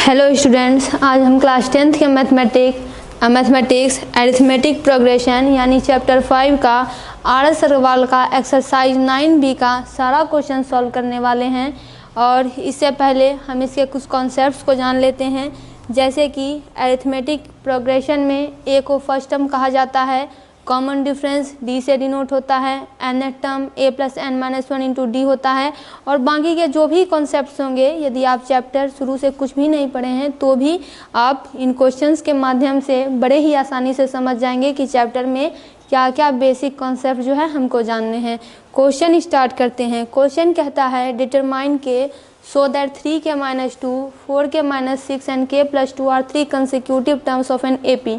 Hello students, आज हम class 10th के मैथमेटिक्स अरिथमेटिक प्रोग्रेशन यानी चैप्टर 5 का RS अग्रवाल का एक्सरसाइज 9B का सारा क्वेश्चन सॉल्व करने वाले हैं। और इससे पहले हम इसके कुछ कॉन्सेप्ट्स को जान लेते हैं, जैसे कि अरिथमेटिक प्रोग्रेशन में A को फर्स्ट टर्म कहा जाता है, कॉमन डिफरेंस D से डिनोट होता है, nth term A + n-1 into D होता है। और बाकी के जो भी कॉन्सेप्ट्स होंगे, यदि आप चैप्टर शुरू से कुछ भी नहीं पढ़े हैं तो भी आप इन क्वेश्चंस के माध्यम से बड़े ही आसानी से समझ जाएंगे कि चैप्टर में क्या क्या बेसिक कॉन्सेप्ट जो है हमको जानने हैं। क्वेश्चन स्टार्ट करते हैं। क्वेश्चन कहता है determine k so that 3k-2, 4k-6 and k+2 are 3 consecutive terms of an AP।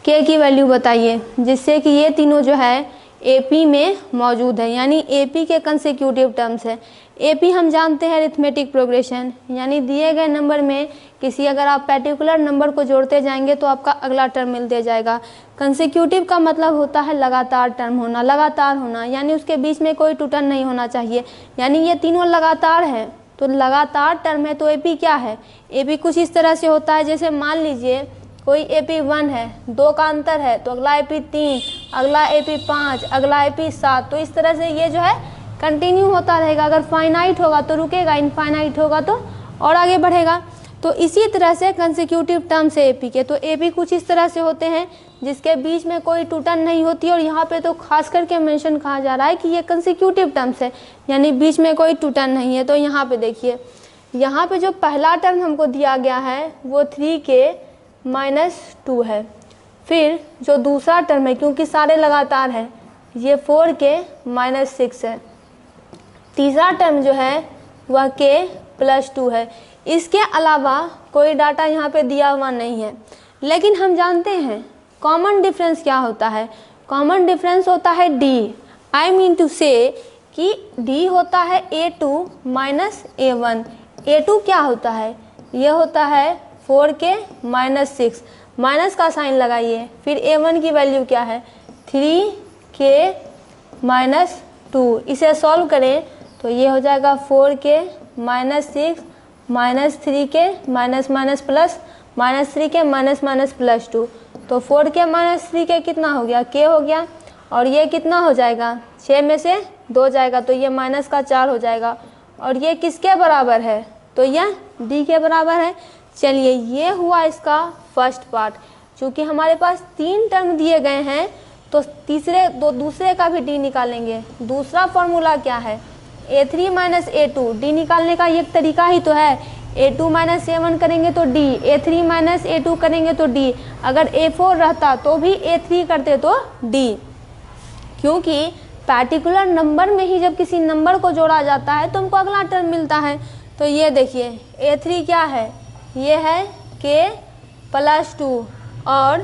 K की वैल्यू बताइए जिससे कि ये तीनों जो है AP में मौजूद है, यानी AP के कंसेक्यूटिव टर्म्स है। AP हम जानते हैं अरिथमेटिक प्रोग्रेशन, यानी दिए गए नंबर में किसी अगर आप पर्टिकुलर नंबर को जोड़ते जाएंगे तो आपका अगला टर्म मिलते जाएगा। कंसेक्यूटिव का मतलब होता है लगातार टर्म होना, लगातार होना, यानी उसके बीच में कोई टूटन नहीं होना चाहिए। यानी ये तीनों लगातार है तो लगातार टर्म है, तो AP क्या है? AP कुछ इस तरह से होता है, जैसे मान लीजिए कोई AP 1 है, 2 का अंतर है तो अगला AP 3, अगला AP 5, अगला AP 7। तो इस तरह से ये जो है कंटिन्यू होता रहेगा। अगर फाइनाइट होगा तो रुकेगा, इनफाइनाइट होगा तो और आगे बढ़ेगा। तो इसी तरह से कंसेक्यूटिव टर्म्स है AP के। तो AP कुछ इस तरह से होते हैं जिसके बीच में कोई टूटन नहीं होती। और यहाँ पे तो खास करके मेंशन कहा जा रहा है कि ये कंसेक्यूटिव टर्म्स है, यानी बीच में कोई टूटन नहीं है। तो यहाँ पे देखिए, यहाँ पे जो पहला टर्म हमको दिया गया है वो 3k-2 है। फिर जो दूसरा टर्म है, क्योंकि सारे लगातार है, ये 4k-6 है। तीसरा टर्म जो है वह k+2 है। इसके अलावा कोई डाटा यहाँ पे दिया हुआ नहीं है। लेकिन हम जानते हैं कॉमन डिफरेंस क्या होता है। कॉमन डिफरेंस होता है D। आई मीन टू से कि D होता है A2 - A1। A2 क्या होता है? ये होता है 4k-6, माइनस का साइन लगाइए। फिर A1 की वैल्यू क्या है? 3k-2। इसे सॉल्व करें तो ये हो जाएगा 4k-6 -3k minus plus -3k +2। तो 4k-3k कितना हो गया? k हो गया। और ये कितना हो जाएगा? 6 में से 2 जाएगा तो ये -4 हो जाएगा। और ये किसके बराबर है? तो यह D के बराबर है। चलिए, ये हुआ इसका फर्स्ट पार्ट। चूँकि हमारे पास 3 टर्म दिए गए हैं तो दूसरे का भी D निकालेंगे। दूसरा फॉर्मूला क्या है? A3 - A2। D निकालने का एक तरीका ही तो है। A2 - A1 करेंगे तो D, A3 - A2 करेंगे तो D। अगर A4 रहता तो भी A3 करते तो D, क्योंकि पर्टिकुलर नंबर में ही जब किसी नंबर को जोड़ा जाता है तो हमको अगला टर्म मिलता है। तो ये देखिए, A3 क्या है? ये है k+2। और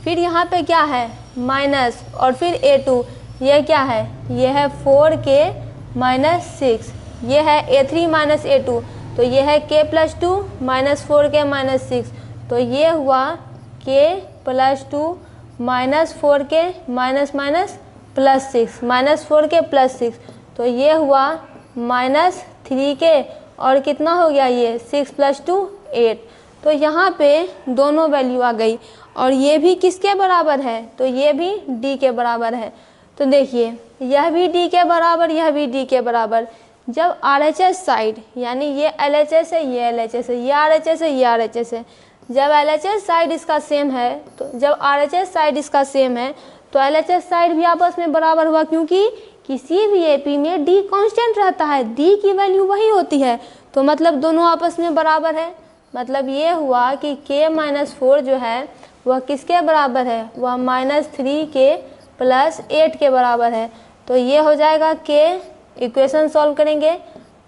फिर यहाँ पे क्या है? माइनस। और फिर A2 ये क्या है? ये है 4k-6। ये है A3 - A2, तो ये है k+2 - 4k-6। तो ये हुआ k+2 - 4k -4k+6। तो ये हुआ -3k। और कितना हो गया ये? 6 + 2 8। तो यहाँ पे दोनों वैल्यू आ गई। और ये भी किसके बराबर है? तो ये भी D के बराबर है। तो देखिए, यह भी D के बराबर, यह भी D के बराबर। जब RHS साइड, यानी ये LHS है, ये LHS है, ये RHS है, ये RHS है, जब LHS साइड इसका सेम है, तो जब RHS साइड इसका सेम है तो LHS साइड भी आपस में बराबर हुआ, क्योंकि किसी भी AP में D कांस्टेंट रहता है, D की वैल्यू वही होती है। तो मतलब दोनों आपस में बराबर है। मतलब ये हुआ कि k-4 जो है वह किसके बराबर है? वह -3k + 8 के बराबर है। तो ये हो जाएगा k, इक्वेशन सॉल्व करेंगे,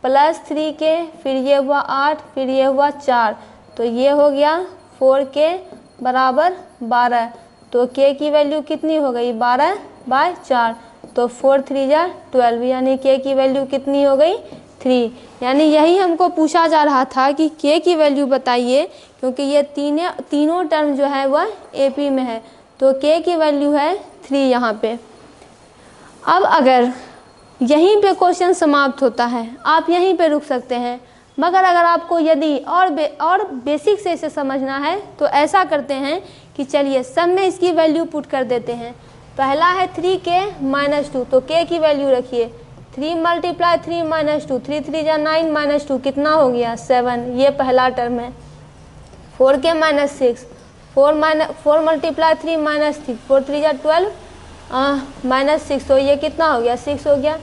+3k, फिर ये हुआ 8, फिर ये हुआ 4। तो ये हो गया 4k = 12। तो k की वैल्यू कितनी हो गई? 12/4। तो 4 3 जा 12, यानी k की वैल्यू कितनी हो गई? 3। यानी यही हमको पूछा जा रहा था कि k की वैल्यू बताइए, क्योंकि ये तीनों टर्म जो है वह AP में है। तो k की वैल्यू है 3 यहाँ पे। अब अगर यहीं पे क्वेश्चन समाप्त होता है, आप यहीं पे रुक सकते हैं। मगर अगर आपको यदि और बेसिक से इसे समझना है तो ऐसा करते हैं कि चलिए सब में इसकी वैल्यू पुट कर देते हैं। पहला है 3k - 2, तो k की वैल्यू रखिए 3 × 3 - 2, 3 3 जा 9 - 2 कितना हो गया 7, ये पहला टर्म है। 4k - 6, 4 × 3 - 3, 4 3 जा 12 -6, तो ये कितना हो गया 6 हो गया।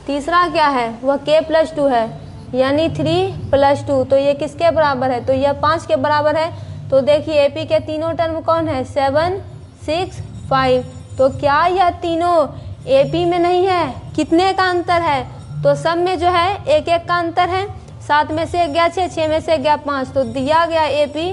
तीसरा क्या है वह k + 2 है यानी 3 + 2, तो ये किसके बराबर है, तो यह 5 के बराबर है। तो देखिए एपी के तीनों टर्म कौन है 7 6 5, तो क्या यह तीनों एपी में नहीं है, कितने का अंतर है, तो सब में जो है एक एक का अंतर है। 7 में से 1 गया 6, 6 में से 1 गया 5, तो दिया गया एपी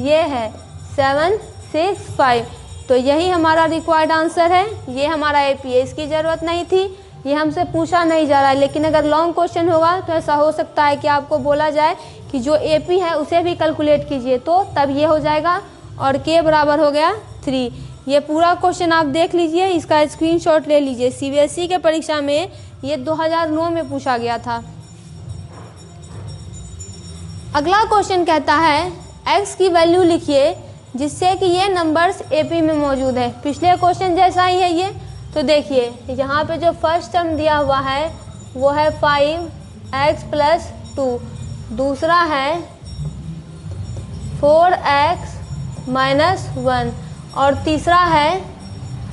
ये है 7 6 5, तो यही हमारा रिक्वायर्ड आंसर है। ये हमारा एपी है, इसकी ज़रूरत नहीं थी, ये हमसे पूछा नहीं जा रहा है। लेकिन अगर लॉन्ग क्वेश्चन होगा तो ऐसा हो सकता है कि आपको बोला जाए कि जो एपी है उसे भी कैलकुलेट कीजिए, तो तब ये हो जाएगा और के बराबर हो गया 3। ये पूरा क्वेश्चन आप देख लीजिए, इसका स्क्रीनशॉट ले लीजिए। सीबीएसई के परीक्षा में ये 2009 में पूछा गया था। अगला क्वेश्चन कहता है x की वैल्यू लिखिए जिससे कि ये नंबर्स एपी में मौजूद है। पिछले क्वेश्चन जैसा ही है ये। तो देखिए यहाँ पे जो फर्स्ट टर्म दिया हुआ है वो है 5x + 2, दूसरा है 4x - 1 और तीसरा है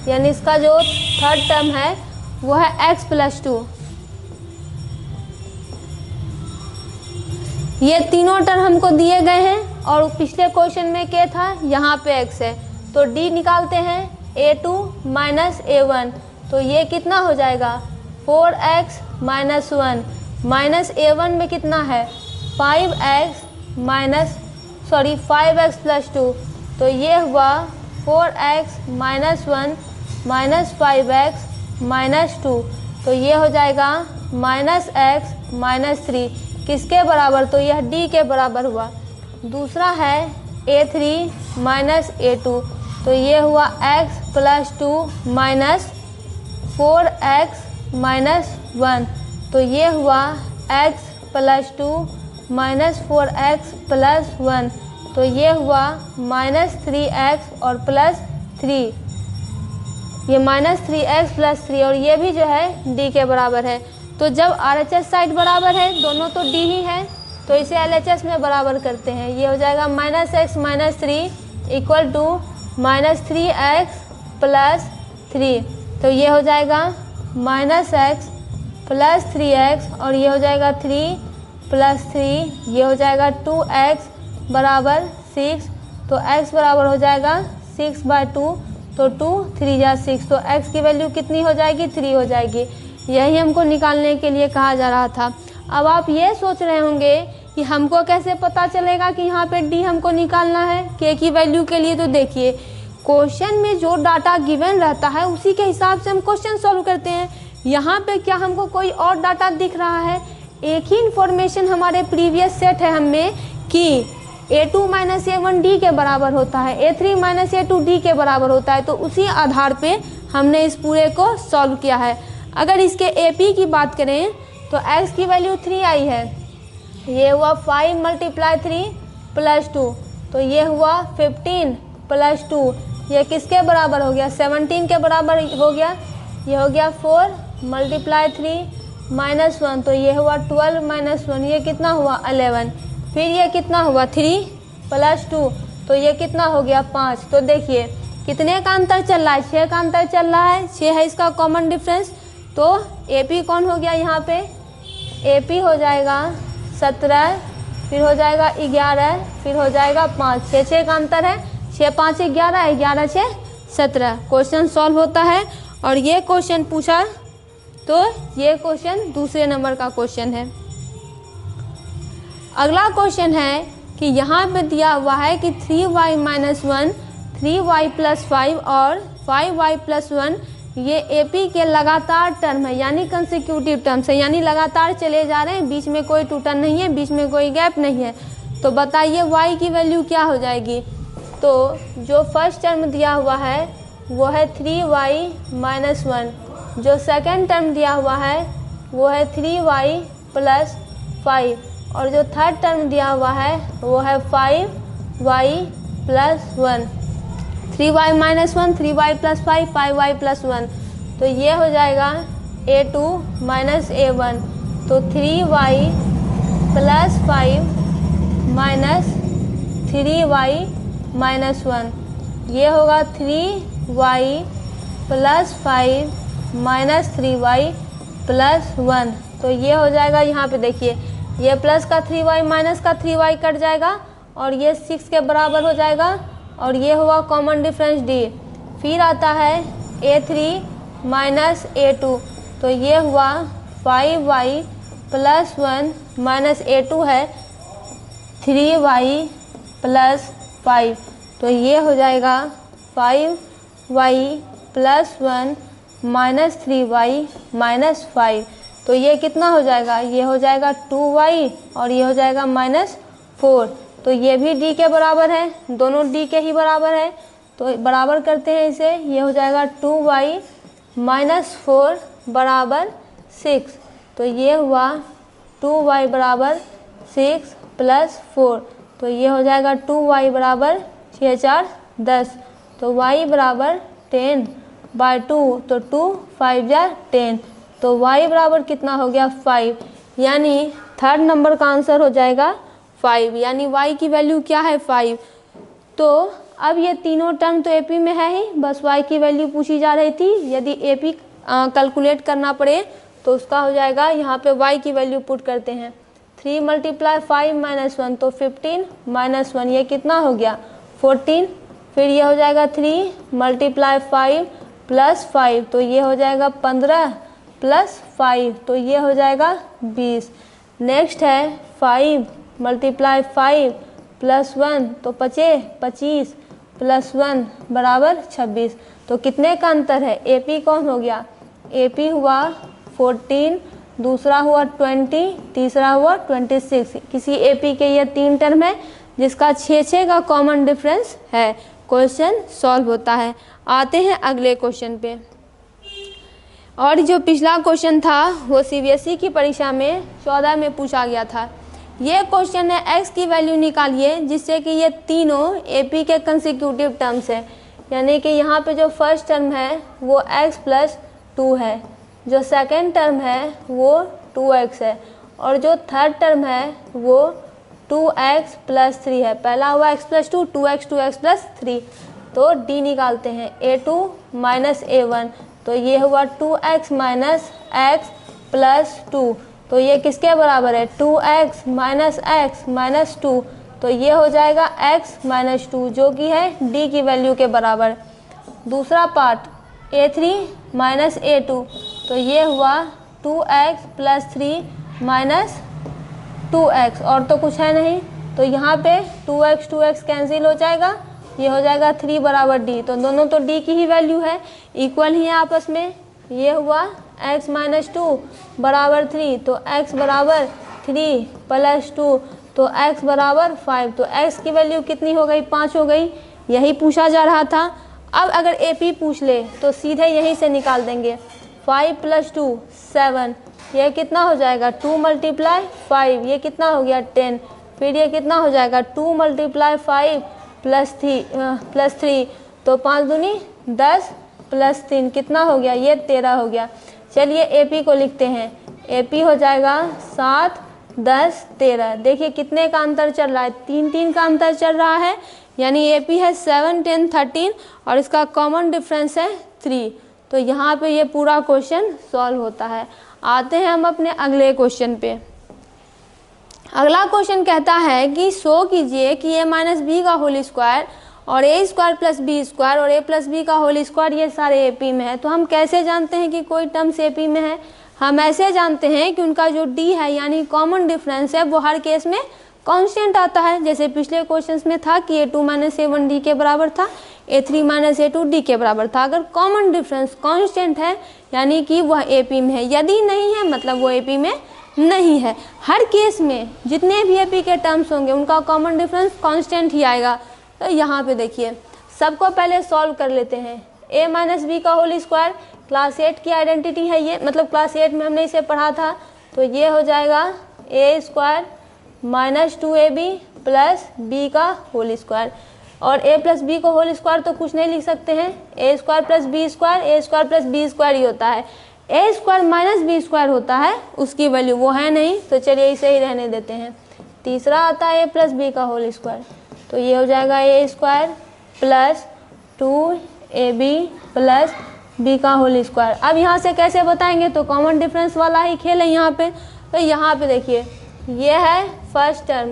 यानी इसका जो थर्ड टर्म है वो है x + 2। ये तीनों टर्म हमको दिए गए हैं और पिछले क्वेश्चन में क्या था, यहाँ पे x है, तो d निकालते हैं a2 - a1, तो ये कितना हो जाएगा 4x - 1 माइनस a1 में कितना है 5x + 2, तो ये हुआ 4x - 1 - 5x - 2, तो ये हो जाएगा -x - 3, किसके बराबर, तो यह d के बराबर हुआ। दूसरा है a3 - a2, तो ये हुआ x + 2 - 4x - 1, तो ये हुआ x + 2 - 4x + 1, तो ये हुआ -3x और +3, ये -3x + 3 और ये भी जो है d के बराबर है। तो जब RHS साइड बराबर है, दोनों तो d ही है, तो इसे LHS में बराबर करते हैं। ये हो जाएगा -x - 3 = -3x + 3, तो ये हो जाएगा -x + 3x और ये हो जाएगा 3 + 3, ये हो जाएगा 2x = 6, तो x बराबर हो जाएगा 6/2, तो 2 3 जा 6, तो x की वैल्यू कितनी हो जाएगी 3 हो जाएगी। यही हमको निकालने के लिए कहा जा रहा था। अब आप ये सोच रहे होंगे कि हमको कैसे पता चलेगा कि यहाँ पे d हमको निकालना है k की वैल्यू के लिए। तो देखिए क्वेश्चन में जो डाटा गिवन रहता है उसी के हिसाब से हम क्वेश्चन सॉल्व करते हैं। यहाँ पे क्या हमको कोई और डाटा दिख रहा है, एक ही इन्फॉर्मेशन हमारे प्रीवियस सेट है हमें कि a2 - a1 d के बराबर होता है, a3 - a2 d के बराबर होता है, तो उसी आधार पे हमने इस पूरे को सॉल्व किया है। अगर इसके AP की बात करें तो x की वैल्यू 3 आई है, ये हुआ 5 × 3 + 2, तो ये हुआ 15 + 2, ये किसके बराबर हो गया 17 के बराबर हो गया। ये हो गया 4 × 3 - 1, तो ये हुआ 12 - 1, ये कितना हुआ 11, फिर ये कितना हुआ 3 + 2, तो ये कितना हो गया 5। तो देखिए कितने का अंतर चल रहा है, 6 का अंतर चल रहा है, 6 है इसका कॉमन डिफरेंस। तो AP कौन हो गया, यहाँ पे AP हो जाएगा 17, फिर हो जाएगा 11, फिर हो जाएगा 5, 6 का अंतर है, 6 5 11, 11 6 17। क्वेश्चन सॉल्व होता है और ये क्वेश्चन पूछा तो ये क्वेश्चन दूसरे नंबर का क्वेश्चन है। अगला क्वेश्चन है कि यहाँ पे दिया हुआ है कि 3y - 1, 3y + 5 और 5y + 1 ये AP के लगातार टर्म है, यानी कंसेक्यूटिव टर्म्स है, यानी लगातार चले जा रहे हैं, बीच में कोई टूटन नहीं है, बीच में कोई गैप नहीं है। तो बताइए y की वैल्यू क्या हो जाएगी। तो जो फर्स्ट टर्म दिया हुआ है वो है 3y - 1, जो सेकंड टर्म दिया हुआ है वो है 3y + 5 और जो थर्ड टर्म दिया हुआ है वो है 5y + 1, 3y - 1, 3y + 5, 5y + 1, तो ये हो जाएगा a2 - a1, तो 3y + 5 - 3y - 1, ये होगा 3y + 5 - 3y + 1, तो ये हो जाएगा। यहाँ पे देखिए ये प्लस का 3y माइनस का 3y कट जाएगा और ये 6 के बराबर हो जाएगा और ये हुआ कॉमन डिफरेंस D। फिर आता है a3 - a2, तो ये हुआ 5y + 1 - a2 है 3y + 5, तो ये हो जाएगा 5y + 1 - 3y - 5, तो ये कितना हो जाएगा, ये हो जाएगा 2y और ये हो जाएगा -4, तो ये भी D के बराबर है, दोनों D के ही बराबर है, तो बराबर करते हैं इसे, ये हो जाएगा 2y - 4 = 6, तो ये हुआ 2y = 6 + 4, तो ये हो जाएगा 2y = 6 × 4 = 10, तो y = 10/2, तो 2 5 × 10, तो y बराबर कितना हो गया 5, यानी थर्ड नंबर का आंसर हो जाएगा 5, यानी y की वैल्यू क्या है 5। तो अब ये तीनों टर्म तो AP में है ही, बस y की वैल्यू पूछी जा रही थी। यदि AP कैलकुलेट करना पड़े तो उसका हो जाएगा, यहाँ पे y की वैल्यू पुट करते हैं, 3 × 5 - 1, तो 15 - 1, ये कितना हो गया 14, फिर ये हो जाएगा 3 × 5 + 5, तो ये हो जाएगा 15 + 5, तो ये हो जाएगा 20। नेक्स्ट है 5 × 5 + 1, तो 25 + 1 = 26, तो कितने का अंतर है, AP कौन हो गया, AP हुआ 14, दूसरा हुआ 20, तीसरा हुआ 26। किसी AP के ये 3 टर्म है जिसका 6 का कॉमन डिफरेंस है। क्वेश्चन सॉल्व होता है। आते हैं अगले क्वेश्चन पे। और जो पिछला क्वेश्चन था वो CBSE की परीक्षा में 14 में पूछा गया था। ये क्वेश्चन है x की वैल्यू निकालिए जिससे कि ये तीनों AP के कंसेक्यूटिव टर्म्स है, यानी कि यहाँ पे जो फर्स्ट टर्म है वो x + 2 है, जो सेकंड टर्म है वो 2x है और जो थर्ड टर्म है वो 2x + 3 है। पहला हुआ x + 2, 2x + 3, तो D निकालते हैं, a2 - a1, तो ये हुआ 2x - x + 2, तो ये किसके बराबर है 2x - x - 2, तो ये हो जाएगा x - 2 जो कि है D की वैल्यू के बराबर। दूसरा पार्ट a3 - a2, तो ये हुआ 2x + 3 - 2x, और तो कुछ है नहीं, तो यहाँ पे 2x कैंसिल हो जाएगा, ये हो जाएगा 3 = D, तो दोनों तो D की ही वैल्यू है, इक्वल ही है आपस में। ये हुआ x - 2 = 3, तो x = 3 + 2, तो x = 5, तो x की वैल्यू कितनी हो गई 5 हो गई, यही पूछा जा रहा था। अब अगर AP पूछ ले तो सीधे यहीं से निकाल देंगे, 5 + 2 7, ये कितना हो जाएगा 2 × 5, ये कितना हो गया 10, फिर ये कितना हो जाएगा 2 × 5 + 3, तो 5 दूनी 10 + 3 कितना हो गया, ये 13 हो गया। चलिए AP को लिखते हैं, AP हो जाएगा 7 10 13। देखिए कितने का अंतर चल रहा है, 3 का अंतर चल रहा है, यानी AP है 7 10 13 और इसका कॉमन डिफरेंस है 3, तो यहाँ पे ये पूरा क्वेश्चन सॉल्व होता है। आते हैं हम अपने अगले क्वेश्चन पे। अगला क्वेश्चन कहता है कि शो कीजिए कि a - b का होल स्क्वायर और a² + b² और a + b का होल स्क्वायर ये सारे AP में है। तो हम कैसे जानते हैं कि कोई टर्म्स AP में है, हम ऐसे जानते हैं कि उनका जो D है यानी कॉमन डिफरेंस है वो हर केस में कांस्टेंट आता है। जैसे पिछले क्वेश्चंस में था कि a2 - a1 D के बराबर था, a3 - a2 D के बराबर था। अगर कॉमन डिफरेंस कांस्टेंट है यानी कि वह AP में है, यदि नहीं है मतलब वो AP में नहीं है। हर केस में जितने भी AP के टर्म्स होंगे उनका कॉमन डिफरेंस कांस्टेंट ही आएगा। तो यहाँ पे देखिए सबको पहले सॉल्व कर लेते हैं। a - b का होल स्क्वायर क्लास 8 की आइडेंटिटी है ये, मतलब क्लास 8 में हमने इसे पढ़ा था, तो ये हो जाएगा a² minus 2ab plus B का होल स्क्वायर, और a प्लस बी को होल स्क्वायर तो कुछ नहीं लिख सकते हैं, a square plus B square, A square plus B square ही होता है, ए स्क्वायर माइनस बी स्क्वायर होता है, उसकी वैल्यू वो है नहीं, तो चलिए इसे ही रहने देते हैं। तीसरा आता है a प्लस बी का होल स्क्वायर, तो ये हो जाएगा ए square plus 2ab plus B का होल स्क्वायर। अब यहाँ से कैसे बताएंगे, तो कॉमन डिफरेंस वाला ही खेल है यहाँ पे। तो यहाँ पे देखिए, ये है फर्स्ट टर्म,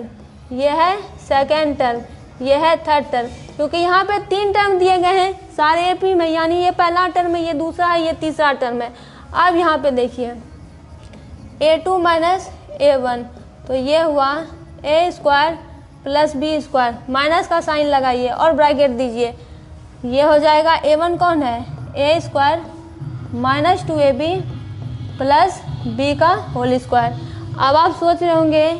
ये है सेकेंड टर्म, ये है थर्ड टर्म, क्योंकि यहाँ पे 3 टर्म दिए गए हैं सारे एपी में, यानी ये पहला टर्म है, ये दूसरा है, ये तीसरा टर्म है। अब यहाँ पे देखिए a2 माइनस a1, तो ये हुआ A square plus B square, minus का साइन लगाइए और ब्रैकेट दीजिए, ये हो जाएगा a1 कौन है, ए square minus 2ab plus B का होल स्क्वायर। अब आप सोच रहे होंगे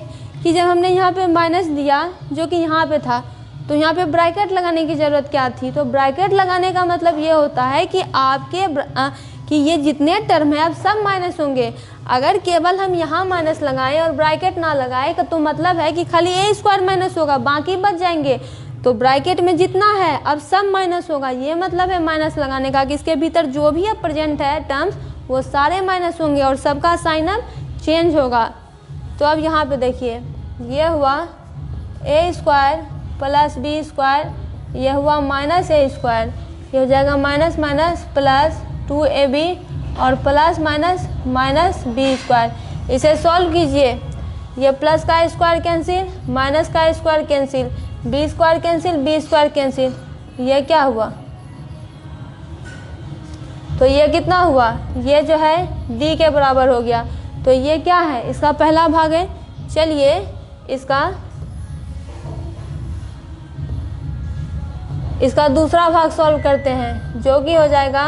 कि जब हमने यहाँ पे माइनस दिया जो कि यहाँ पे था, तो यहाँ पे ब्रैकेट लगाने की ज़रूरत क्या थी, तो ब्रैकेट लगाने का मतलब ये होता है कि आपके कि ये जितने टर्म है अब सब माइनस होंगे। अगर केवल हम यहाँ माइनस लगाएं और ब्रैकेट ना लगाएं तो मतलब है कि खाली ए स्क्वायर माइनस होगा, बाकी बच जाएंगे। तो ब्रैकेट में जितना है अब सब माइनस होगा, ये मतलब है माइनस लगाने का कि इसके भीतर जो भी अब प्रेजेंट है टर्म्स वो सारे माइनस होंगे और सबका साइन अब चेंज होगा। तो अब यहाँ पे देखिए, ये हुआ A square plus B square, ये हुआ माइनस ए स्क्वायर, ये हो जाएगा माइनस माइनस प्लस 2ab और plus minus minus B square. इसे सॉल्व कीजिए, ये प्लस का स्क्वायर कैंसिल, माइनस का square cancel, B square cancel, B square cancel, ये क्या हुआ, तो ये कितना हुआ, ये जो है डी के बराबर हो गया। तो ये क्या है, इसका पहला भाग है। चलिए इसका दूसरा भाग सॉल्व करते हैं, जो कि हो जाएगा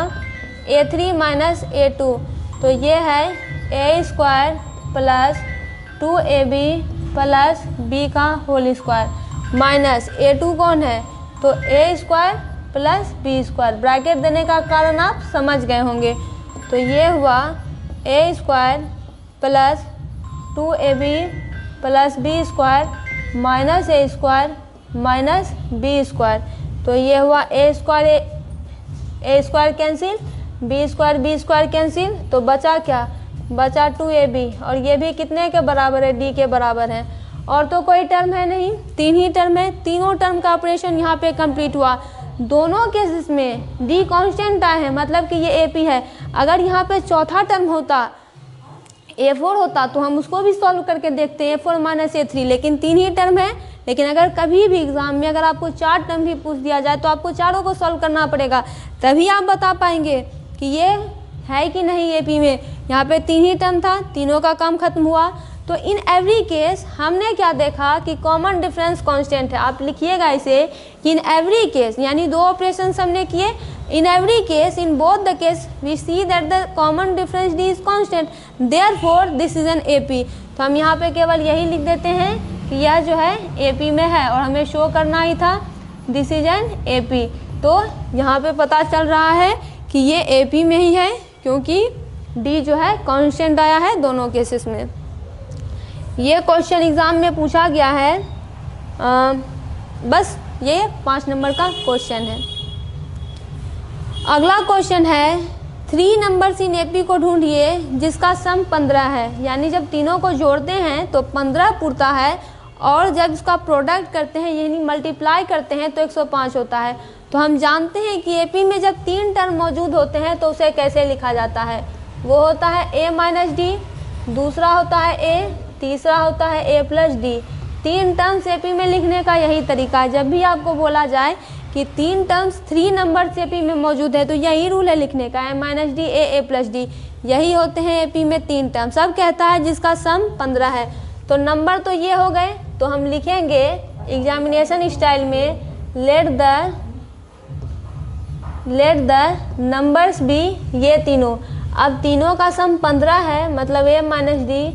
a3 माइनस a2, तो ये है ए square plus 2ab plus B का होल स्क्वायर माइनस a2 कौन है, तो A square plus B square. Bracket देने का कारण आप समझ गए होंगे। तो ये हुआ A square plus 2ab plus B square minus A square minus B square. तो ये हुआ A square cancel, B square cancel, तो बचा क्या, बचा 2ab, और ये भी कितने के बराबर है, डी के बराबर है। और तो कोई टर्म है नहीं, 3 ही टर्म है, तीनों टर्म का ऑपरेशन यहाँ पे कंप्लीट हुआ। दोनों केसेस में डी कांस्टेंट आए हैं, मतलब कि ये एपी है। अगर यहाँ पे चौथा टर्म होता a4 होता तो हम उसको भी सॉल्व करके देखते हैं, a4 माइनस a3, लेकिन 3 ही टर्म है। लेकिन अगर कभी भी एग्जाम में अगर आपको 4 टर्म भी पूछ दिया जाए तो आपको चारों को सॉल्व करना पड़ेगा, तभी आप बता पाएंगे कि ये है कि नहीं एपी में। यहाँ पे 3 ही टर्म था, तीनों का काम खत्म हुआ। तो इन एवरी केस हमने क्या देखा कि कॉमन डिफरेंस कांस्टेंट है। आप लिखिएगा इसे कि इन एवरी केस, यानी 2 ऑपरेशन हमने किए, in every case, in both the case we see that the common difference d is constant, therefore this is an AP. तो हम यहाँ पे केवल यही लिख देते हैं कि यह जो है एपी में है, और हमें शो करना ही था दिस इज एन एपी। तो यहाँ पे पता चल रहा है कि ये एपी में ही है, क्योंकि डी जो है कांस्टेंट आया है दोनों केसेस में। ये क्वेश्चन एग्जाम में पूछा गया है। बस ये 5 नंबर का क्वेश्चन है। अगला क्वेश्चन है 3 नंबर्स इन एपी को ढूंढिए जिसका सम 15 है। यानी जब तीनों को जोड़ते हैं तो 15 पुरता है, और जब इसका प्रोडक्ट करते हैं यानी मल्टीप्लाई करते हैं तो 105 होता है। तो हम जानते हैं कि एपी में जब 3 टर्म मौजूद होते हैं तो उसे कैसे लिखा जाता है। वो होता है a माइनस डी, दूसरा होता है a, तीसरा होता है a plus D. 3 terms AP में लिखने का यही तरीका है। जब भी आपको बोला जाए कि 3 टर्म्स 3 नंबर एपी में मौजूद है तो यही रूल है लिखने का, a minus d, a plus D, यही होते हैं एपी में 3 टर्म्स। सब कहता है जिसका सम 15 है। तो नंबर तो ये हो गए, तो हम लिखेंगे एग्जामिनेशन स्टाइल में लेट द नंबर्स बी, ये तीनों। अब तीनों का सम 15 है, मतलब a minus D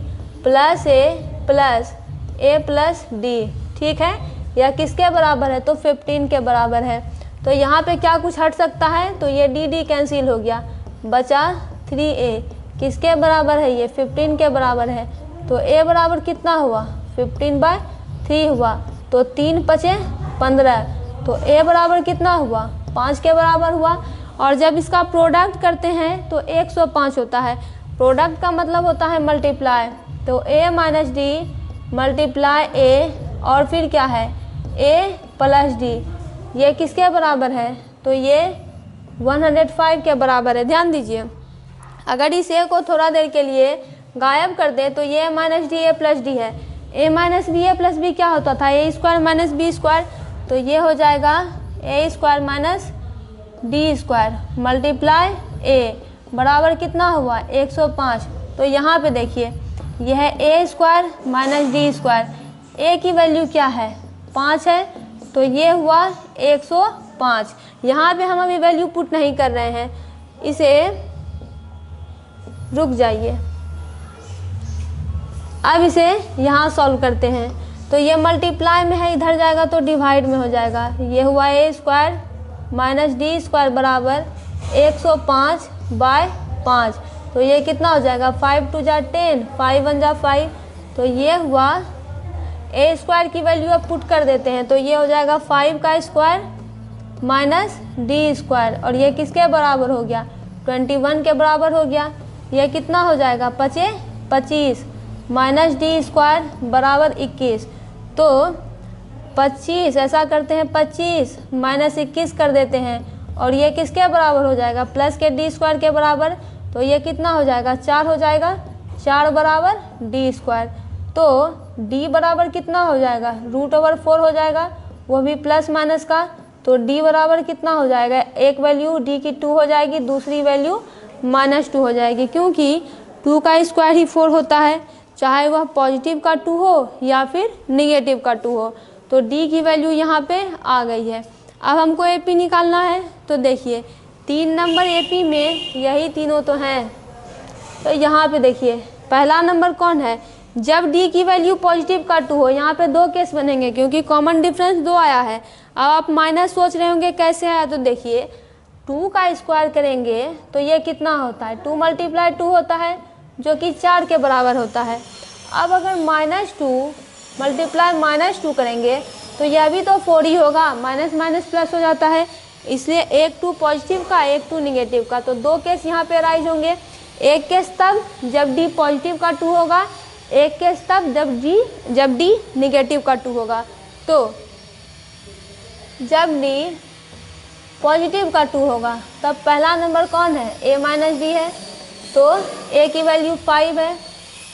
plus a plus D, ठीक है। यह किसके बराबर है, तो 15 के बराबर है। तो यहाँ पे क्या कुछ हट सकता है, तो ये डी कैंसिल हो गया, बचा 3a। किसके बराबर है, ये 15 के बराबर है। तो a बराबर कितना हुआ, 15/3 हुआ, तो 3 पचे 15, तो a बराबर कितना हुआ 5 के बराबर हुआ। और जब इसका प्रोडक्ट करते हैं तो 105 होता है। प्रोडक्ट का मतलब होता है मल्टीप्लाई, तो a minus D multiply a और फिर क्या है a प्लस डी, ये किसके बराबर है, तो ये 105 के बराबर है। ध्यान दीजिए, अगर इस a को थोड़ा देर के लिए गायब कर दे तो ये minus d a plus d है। a minus b a plus b क्या होता था a square minus B square, तो ये हो जाएगा a square minus D square multiply a बराबर कितना हुआ 105। तो यहाँ पे देखिए यह है a square minus D square, a की वैल्यू क्या है 5 है, तो ये हुआ 105। यहाँ पे हम अभी वैल्यू पुट नहीं कर रहे हैं, इसे रुक जाइए, अब इसे यहाँ सॉल्व करते हैं। तो ये मल्टीप्लाई में है, इधर जाएगा तो डिवाइड में हो जाएगा। ये हुआ a square minus D square बराबर 105/5, तो ये कितना हो जाएगा 5 2 जा 10, 5 1 जा 5, तो ये हुआ a स्क्वायर की वैल्यू अब पुट कर देते हैं, तो ये हो जाएगा 5 का स्क्वायर माइनस डी स्क्वायर, और ये किसके बराबर हो गया 21 के बराबर हो गया। ये कितना हो जाएगा 25 माइनस डी स्क्वायर बराबर 21, तो 25 ऐसा करते हैं 25 माइनस 21 कर देते हैं, और ये किसके बराबर हो जाएगा प्लस के डी स्क्वायर के बराबर, तो ये कितना हो जाएगा 4 हो जाएगा, 4 बराबर डी स्क्वायर। तो d बराबर कितना हो जाएगा √4 हो जाएगा, वो भी प्लस माइनस का, तो d बराबर कितना हो जाएगा, एक वैल्यू d की 2 हो जाएगी, दूसरी वैल्यू -2 हो जाएगी, क्योंकि 2 का स्क्वायर ही 4 होता है, चाहे वह पॉजिटिव का 2 हो या फिर निगेटिव का 2 हो। तो d की वैल्यू यहाँ पे आ गई है। अब हमको AP निकालना है, तो देखिए 3 नंबर AP में यही तीनों तो हैं। तो यहाँ पे देखिए पहला नंबर कौन है, जब d की वैल्यू पॉजिटिव का 2 हो, यहाँ पे 2 केस बनेंगे क्योंकि कॉमन डिफरेंस 2 आया है। अब आप माइनस सोच रहे होंगे कैसे आया, तो देखिए 2 का स्क्वायर करेंगे तो ये कितना होता है 2 × 2 होता है, जो कि 4 के बराबर होता है। अब अगर -2 × -2 करेंगे तो यह भी तो 4 ही होगा, माइनस माइनस प्लस हो जाता है, इसलिए एक 2 पॉजिटिव का एक 2 निगेटिव का, तो 2 केस यहाँ पे राइज होंगे। एक केस तब जब d पॉजिटिव का 2 होगा, एक केस तब जब d निगेटिव का 2 होगा। तो जब d पॉजिटिव का 2 होगा तब पहला नंबर कौन है a माइनस डी है, तो a की वैल्यू 5 है,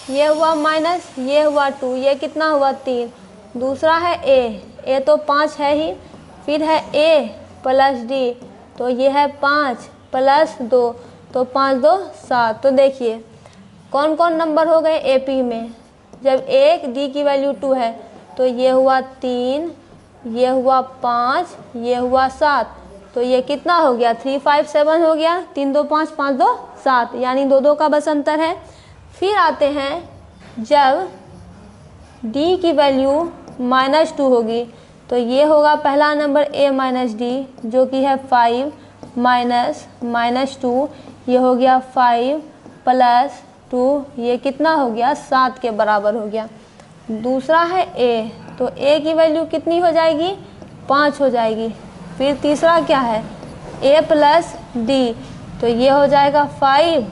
ये हुआ माइनस, ये हुआ 2, ये कितना हुआ 3, दूसरा है a तो 5 है ही, फिर है a प्लस d, तो ये है 5 प्लस 2, तो 5 2 7। तो देखिए कौन कौन नंबर हो गए AP में, जब एक d की वैल्यू 2 है, तो ये हुआ 3, ये हुआ 5, ये हुआ 7, तो ये कितना हो गया 3 5 7 हो गया, 3 2 5 5 2 7, यानी 2 2 का बस अंतर है। फिर आते हैं जब d की वैल्यू -2 होगी, तो ये होगा पहला नंबर a माइनस डी, जो कि है 5 -2, ये हो गया 5 प्लस 2, ये कितना हो गया 7 के बराबर हो गया। दूसरा है a, तो a की वैल्यू कितनी हो जाएगी 5 हो जाएगी। फिर तीसरा क्या है a प्लस डी, तो ये हो जाएगा 5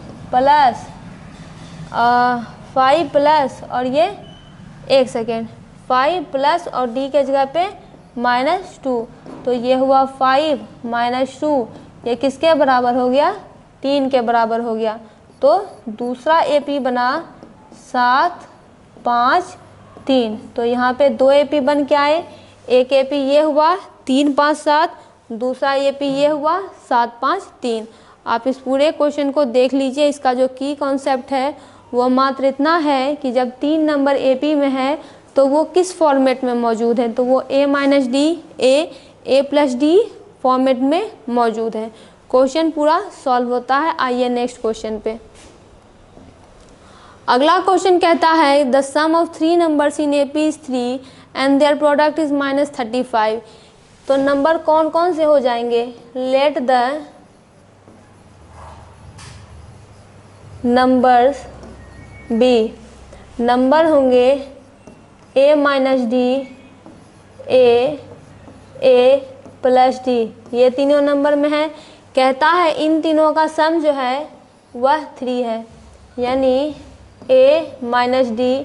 प्लस और ये एक सेकेंड 5 प्लस और d के जगह पे -2, तो ये हुआ 5 -2, ये किसके बराबर हो गया 3 के बराबर हो गया। तो दूसरा AP बना 7 5 3, तो यहाँ पे 2 AP बन के आए, एक AP ये हुआ 3 5 7, दूसरा AP ये हुआ 7 5 3। आप इस पूरे क्वेश्चन को देख लीजिए, इसका जो की कॉन्सेप्ट है वो मात्र इतना है कि जब 3 नंबर AP में है तो वो किस फॉर्मेट में मौजूद है, तो वो a minus d a plus D format में मौजूद है। क्वेश्चन पूरा सॉल्व होता है। आइए नेक्स्ट क्वेश्चन पे। अगला क्वेश्चन कहता है the sum of 3 numbers in AP is 3 and their product is -35। तो नंबर कौन कौन से हो जाएंगे, let the numbers be, number होंगे a minus d, a plus d, ये तीनों नंबर में है। कहता है इन तीनों का सम जो है वह 3 है, यानी ए माइनस डी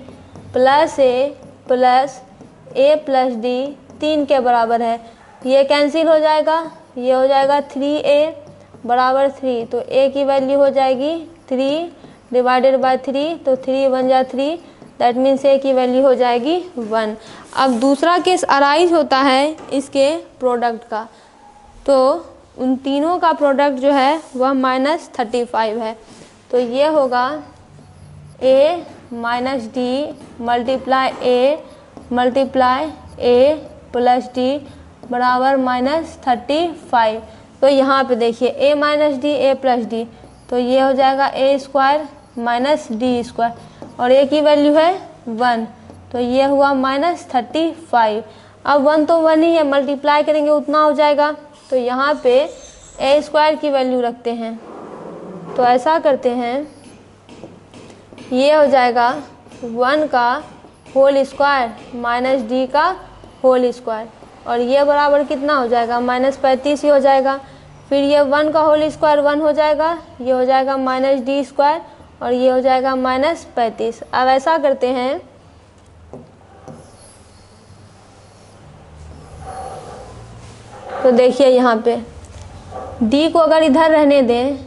प्लस ए प्लस डी 3 के बराबर है। ये कैंसिल हो जाएगा, ये हो जाएगा 3a बराबर 3, तो a की वैल्यू हो जाएगी 3 डिवाइडेड बाय 3, तो 3 1 जा 3, दैट मीन्स a की वैल्यू हो जाएगी 1। अब दूसरा केस अराइज होता है इसके प्रोडक्ट का, तो उन तीनों का प्रोडक्ट जो है वह -35 है। तो ये होगा a minus D multiply a plus D बराबर -35। तो यहाँ पे देखिए a minus d a plus d, तो ये हो जाएगा a square minus D square, और a की वैल्यू है 1, तो ये हुआ -35। अब 1 तो 1 ही है, मल्टीप्लाई करेंगे उतना हो जाएगा, तो यहाँ पे a स्क्वायर की वैल्यू रखते हैं। तो ऐसा करते हैं, ये हो जाएगा 1 का होल स्क्वायर माइनस डी का होल स्क्वायर, और ये बराबर कितना हो जाएगा -35 ही हो जाएगा। फिर ये 1 का होल स्क्वायर 1 हो जाएगा, ये हो जाएगा माइनस डी स्क्वायर, और ये हो जाएगा -35। अब ऐसा करते हैं, तो देखिए यहाँ पे d को अगर इधर रहने दें,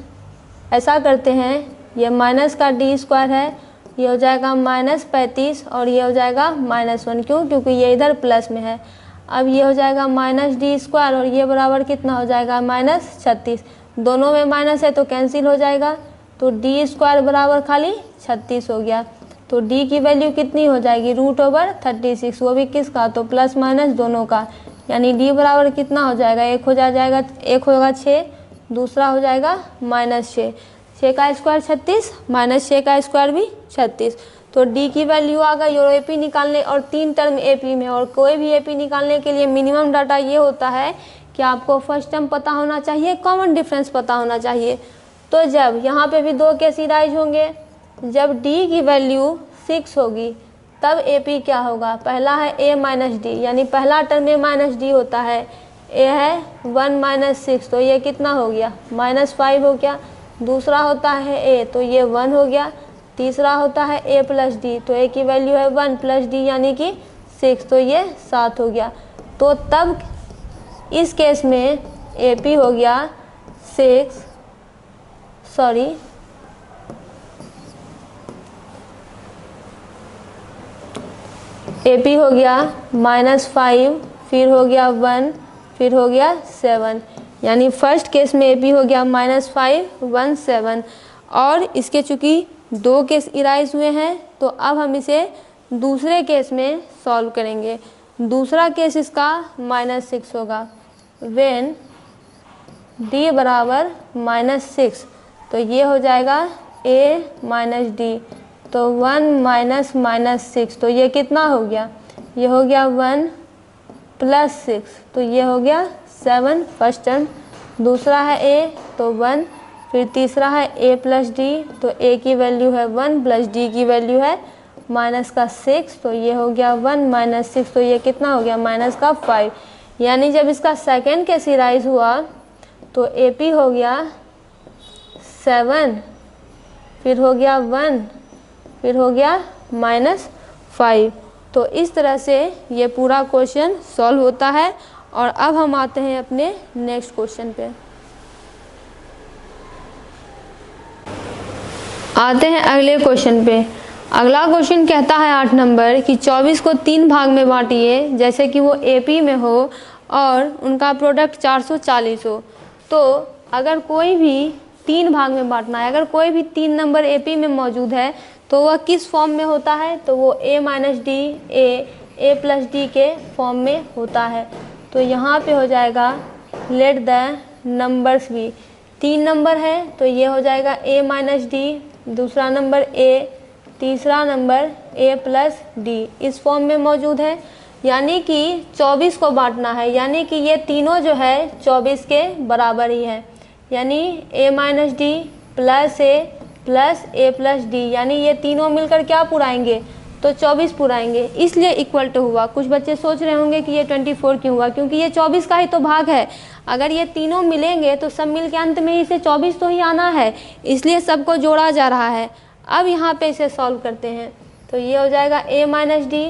ऐसा करते हैं, ये माइनस का डी स्क्वायर है, ये हो जाएगा -35 और ये हो जाएगा -1, क्यों? क्योंकि ये इधर प्लस में है। अब ये हो जाएगा माइनस डी स्क्वायर और ये बराबर कितना हो जाएगा -36, दोनों में माइनस है तो कैंसिल हो जाएगा, तो डी स्क्वायर बराबर खाली 36 हो गया। तो डी की वैल्यू कितनी हो जाएगी √36, वो भी किसका? तो प्लस माइनस दोनों का, यानी डी बराबर कितना हो जाएगा, एक होगा 6, दूसरा हो जाएगा -6, 6 का स्क्वायर 36 -6 का स्क्वायर भी 36। तो डी की वैल्यू आ गई। और एपी निकालने, और 3 टर्म एपी में, और कोई भी एपी निकालने के लिए मिनिमम डाटा ये होता है कि आपको फर्स्ट टर्म पता होना चाहिए, कॉमन डिफरेंस पता होना चाहिए। तो जब यहाँ पे भी 2 केस राइज होंगे, जब डी की वैल्यू 6 होगी तब एपी क्या होगा? पहला है a माइनस डी, यानी पहला टर्म में माइनस डी होता है, a है 1 - 6, तो ये कितना हो गया -5 हो गया। दूसरा होता है a, तो ये 1 हो गया। तीसरा होता है a प्लस डी, तो a की वैल्यू है 1 प्लस डी यानी कि 6, तो ये 7 हो गया। तो तब इस केस में AP हो गया 6, AP हो गया -5, फिर हो गया 1, फिर हो गया 7, यानी फर्स्ट केस में AP हो गया -5 1 7। और इसके चूँकि 2 केस इराइज हुए हैं, तो अब हम इसे दूसरे केस में सॉल्व करेंगे। दूसरा केस इसका -6 होगा, व्हेन D बराबर -6, तो ये हो जाएगा A माइनस डी, तो 1 - -6, तो ये कितना हो गया? ये हो गया 1 + 6, तो ये हो गया 7 फर्स्ट टर्म। दूसरा है A, तो 1, फिर तीसरा है A प्लस डी, तो A की वैल्यू है 1 प्लस D की वैल्यू है -6, तो ये हो गया 1 - 6, तो ये कितना हो गया -5। यानी जब इसका सेकेंड केस राइज हुआ तो AP हो गया 7, फिर हो गया 1, फिर हो गया -5। तो इस तरह से ये पूरा क्वेश्चन सॉल्व होता है। और अब हम आते हैं अपने नेक्स्ट क्वेश्चन पे। आते हैं अगले क्वेश्चन पे। अगला क्वेश्चन कहता है 8 नंबर कि 24 को 3 भाग में बांटिए, जैसे कि वो AP में हो और उनका प्रोडक्ट 440 हो। तो अगर कोई भी 3 भाग में बांटना है, अगर कोई भी 3 नंबर AP में मौजूद है तो वह किस फॉर्म में होता है? तो वो A minus d, A plus D के फॉर्म में होता है। तो यहाँ पे हो जाएगा लेट द नंबर्स भी। 3 नंबर है तो ये हो जाएगा A माइनस डी, दूसरा नंबर A, तीसरा नंबर A प्लस डी, इस फॉर्म में मौजूद है। यानी कि 24 को बांटना है, यानी कि ये तीनों जो है 24 के बराबर ही है। यानी A minus D plus A plus A plus D, यानी ये तीनों मिलकर क्या पुराएंगे? तो 24 पूरा आएंगे, इसलिए इक्वल टू हुआ। कुछ बच्चे सोच रहे होंगे कि ये 24 क्यों हुआ, क्योंकि ये 24 का ही तो भाग है। अगर ये तीनों मिलेंगे तो सब मिल के अंत में इसे 24 तो ही आना है, इसलिए सबको जोड़ा जा रहा है। अब यहाँ पे इसे सॉल्व करते हैं, तो ये हो जाएगा a minus D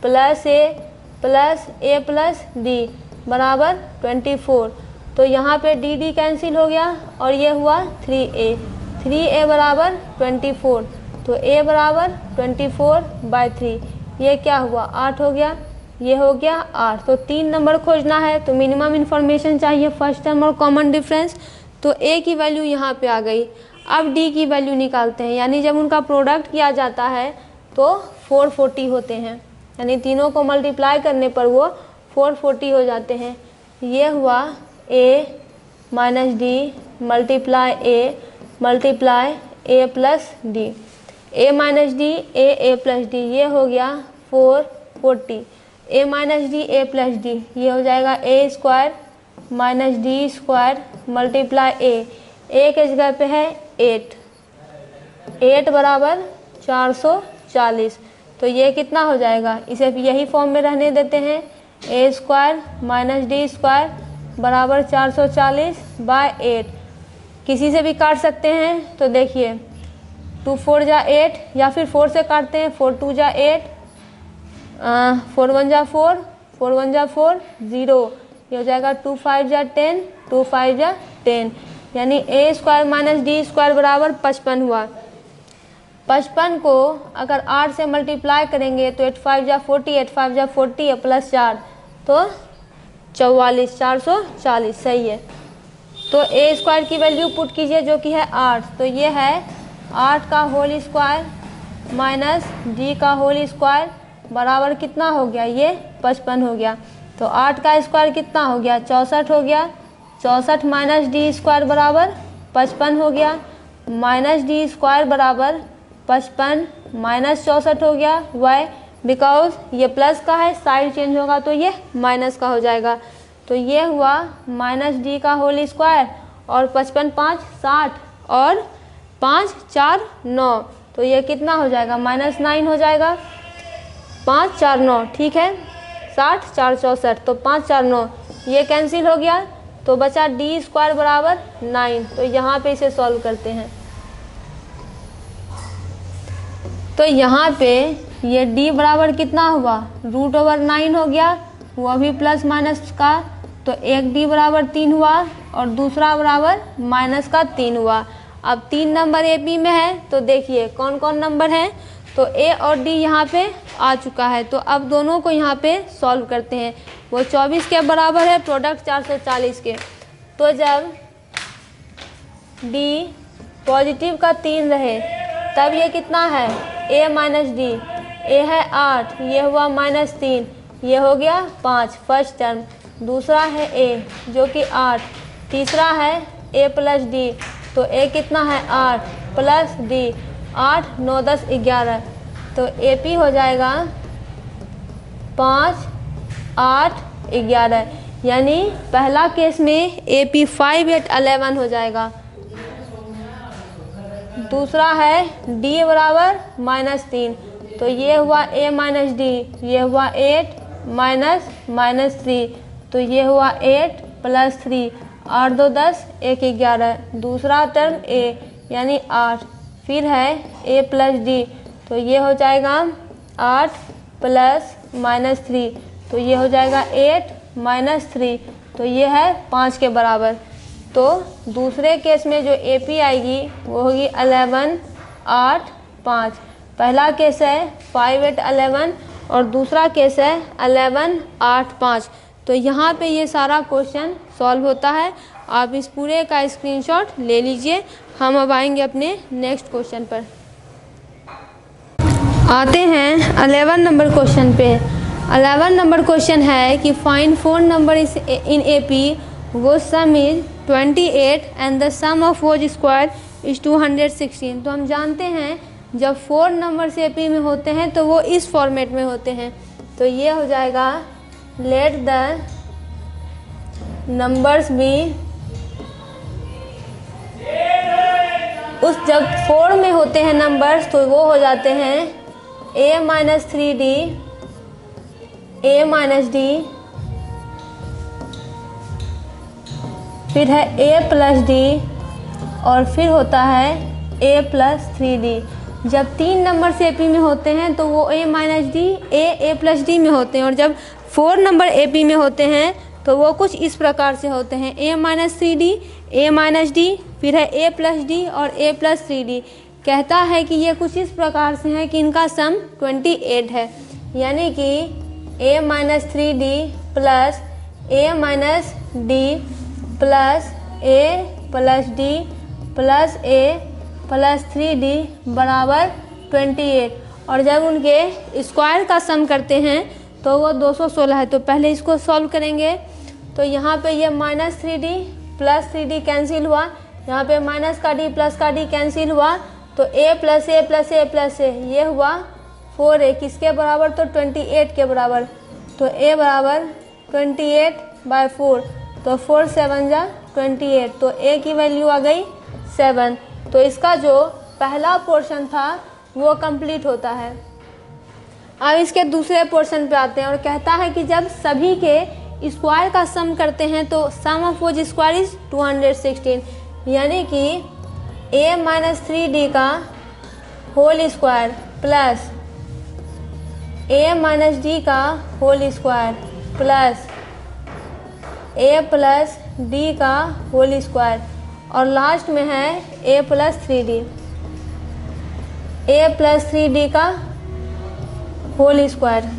plus A plus D बराबर 24। तो यहाँ पे डी डी कैंसिल हो गया और ये हुआ 3a बराबर 24। तो a बराबर 24/3, ये क्या हुआ 8 हो गया, ये हो गया 8। तो 3 नंबर खोजना है तो मिनिमम इन्फॉर्मेशन चाहिए, फर्स्ट टर्म और कॉमन डिफरेंस। तो a की वैल्यू यहाँ पे आ गई। अब d की वैल्यू निकालते हैं, यानी जब उनका प्रोडक्ट किया जाता है तो 440 होते हैं, यानी तीनों को मल्टीप्लाई करने पर वो 440 हो जाते हैं। ये हुआ a minus D multiply a plus D, a minus d a plus d, ये हो गया 440। a minus d a plus d, ये हो जाएगा a square minus D square multiply a के जगह पे है 8 बराबर 440। तो ये कितना हो जाएगा, इसे यही फॉर्म में रहने देते हैं। a square minus D square बराबर 440/8। किसी से भी काट सकते हैं, तो देखिए 2 4 जा 8, या फिर 4 से काटते हैं, 4 2 जा 8, 4 1 जा 4, 4 1 जा 4, 0, ये हो जाएगा 2 5 जा 10, 2 5 जा 10, यानी a square minus D square बराबर 55 हुआ। 55 को अगर 8 से मल्टीप्लाई करेंगे तो 8 5 जा 40, 8 5 जा 40 प्लस 4 तो 44, 440 सही है। तो a स्क्वायर की वैल्यू पुट कीजिए जो कि है 8, तो ये है 8 का होल स्क्वायर माइनस d का होल स्क्वायर बराबर कितना हो गया, ये 55 हो गया। तो 8 का स्क्वायर कितना हो गया, 64 हो गया। 64 माइनस डी स्क्वायर बराबर 55 हो गया, माइनस डी स्क्वायर बराबर 55 माइनस 64 हो गया। वाई, बिकॉज ये प्लस का है, साइड चेंज होगा तो ये माइनस का हो जाएगा। तो ये हुआ माइनस डी का होल स्क्वायर, और 55 5 60 और 5 4 9, तो ये कितना हो जाएगा, -9 हो जाएगा। 5 4 9 ठीक है, 60 4 64, तो 5 4 9 ये कैंसिल हो गया, तो बचा डी स्क्वायर बराबर 9। तो यहाँ पे इसे सॉल्व करते हैं, तो यहाँ पे ये d बराबर कितना हुआ, √9 हो गया, वो भी प्लस माइनस का। तो एक d बराबर 3 हुआ और दूसरा बराबर माइनस का 3 हुआ। अब 3 नंबर AP में है, तो देखिए कौन कौन नंबर हैं। तो a और d यहाँ पे आ चुका है, तो अब दोनों को यहाँ पे सॉल्व करते हैं। वो 24 के बराबर है, प्रोडक्ट 440 के। तो जब d पॉजिटिव का 3 रहे तब ये कितना है, a माइनस डी, a है 8, ये हुआ -3, ये हो गया 5 फर्स्ट टर्म। दूसरा है a जो कि 8, तीसरा है a प्लस डी, तो a कितना है 8 प्लस डी, 8 9 10 11, तो AP हो जाएगा 5 8 11, यानी पहला केस में AP 5 8 11 हो जाएगा। दूसरा है d बराबर -3, तो ये हुआ a माइनस डी, ये हुआ 8 -3, तो ये हुआ 8 प्लस 3, 8 2 10 1 11, दूसरा टर्म a यानी 8, फिर है a प्लस डी, तो ये हो जाएगा 8 प्लस -3, तो ये हो जाएगा 8 -3, तो ये है 5 के बराबर। तो दूसरे केस में जो AP आएगी वो होगी 11 8 5। पहला केस है 5 8 11 और दूसरा केस है 11 8 5। तो यहाँ पे ये सारा क्वेश्चन सॉल्व होता है। आप इस पूरे का स्क्रीनशॉट ले लीजिए। हम अब आएंगे अपने नेक्स्ट क्वेश्चन पर। आते हैं 11 नंबर क्वेश्चन पे। 11 नंबर क्वेश्चन है कि find 4 number is in AP वो sum is 28 and the sum of whose square is 216। तो हम जानते हैं जब 4 नंबर्स AP में होते हैं तो वो इस फॉर्मेट में होते हैं। तो ये हो जाएगा लेट द नंबर्स बी, उस जब 4 में होते हैं नंबर्स तो वो हो जाते हैं a minus 3d, a minus d, फिर है a प्लस d और फिर होता है a प्लस 3d। जब 3 नंबर से AP में होते हैं तो वो a minus d a plus D में होते हैं, और जब 4 नंबर AP में होते हैं तो वो कुछ इस प्रकार से होते हैं a minus 3d, a minus D, फिर है a प्लस डी और a प्लस 3d। कहता है कि ये कुछ इस प्रकार से हैं कि इनका सम 28 है, यानी कि a minus 3d plus a minus D plus a plus D plus a plus 3d बराबर 28। और जब उनके स्क्वायर का सम करते हैं तो वो 216 है। तो पहले इसको सॉल्व करेंगे। तो यहाँ पे ये minus 3d plus 3d cancel हुआ, यहाँ पे माइनस का d प्लस का d कैंसिल हुआ, तो a plus a plus a plus a ये हुआ 4a, किसके बराबर? तो 28 के बराबर। तो a बराबर 28/4, तो 4 7 जा 28, तो a की वैल्यू आ गई 7। तो इसका जो पहला पोर्शन था वो कंप्लीट होता है। अब इसके दूसरे पोर्शन पे आते हैं और कहता है कि जब सभी के स्क्वायर का सम करते हैं तो sum of which square is 216, यानी कि a माइनस 3d का whole square plus a minus d का whole square plus a plus d का होल स्क्वायर, और लास्ट में है a plus 3d, a plus 3d का होल स्क्वायर।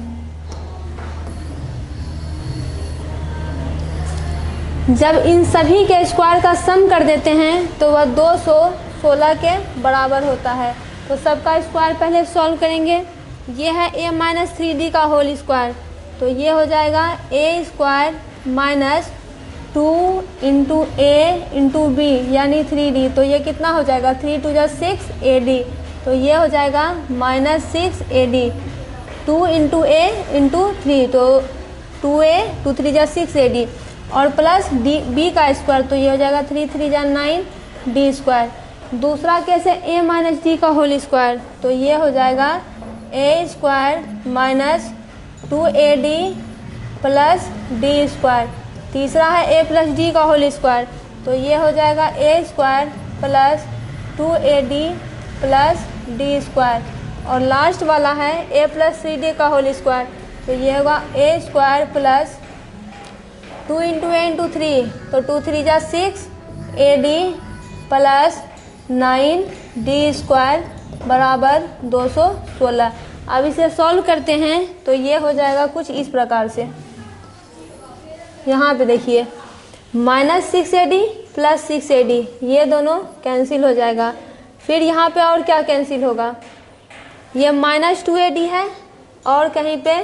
जब इन सभी के स्क्वायर का सम कर देते हैं तो वह 216 के बराबर होता है। तो सबका स्क्वायर पहले सॉल्व करेंगे। ये है a माइनस 3d का होल स्क्वायर, तो ये हो जाएगा a square minus 2 into a into b यानी 3d, तो ये कितना हो जाएगा? 3 2 जा 6 ad, तो ये हो जाएगा minus 6 ad। 2 into a into 3, तो 2a 2 3 जा 6 ad, और प्लस डी बी का स्क्वायर, तो ये हो जाएगा 3 3 जा 9 d स्क्वायर। दूसरा केस है a माइनस डी का होल स्क्वायर, तो ये हो जाएगा a square minus 2ad plus d square. तीसरा है a प्लस डी का होल स्क्वायर, तो ये हो जाएगा a square plus 2ad plus D square. और लास्ट वाला है a प्लस 3d का होल स्क्वायर, तो ये होगा a square plus 2 into a into 3, तो 2 3 जा 6 ad प्लस 9 d स्क्वायर बराबर 216। अब इसे सॉल्व करते हैं तो ये हो जाएगा कुछ इस प्रकार से। यहाँ पे देखिए माइनस 6ad प्लस 6ad ये दोनों कैंसिल हो जाएगा। फिर यहाँ पे और क्या कैंसिल होगा? ये माइनस 2ad है और कहीं पे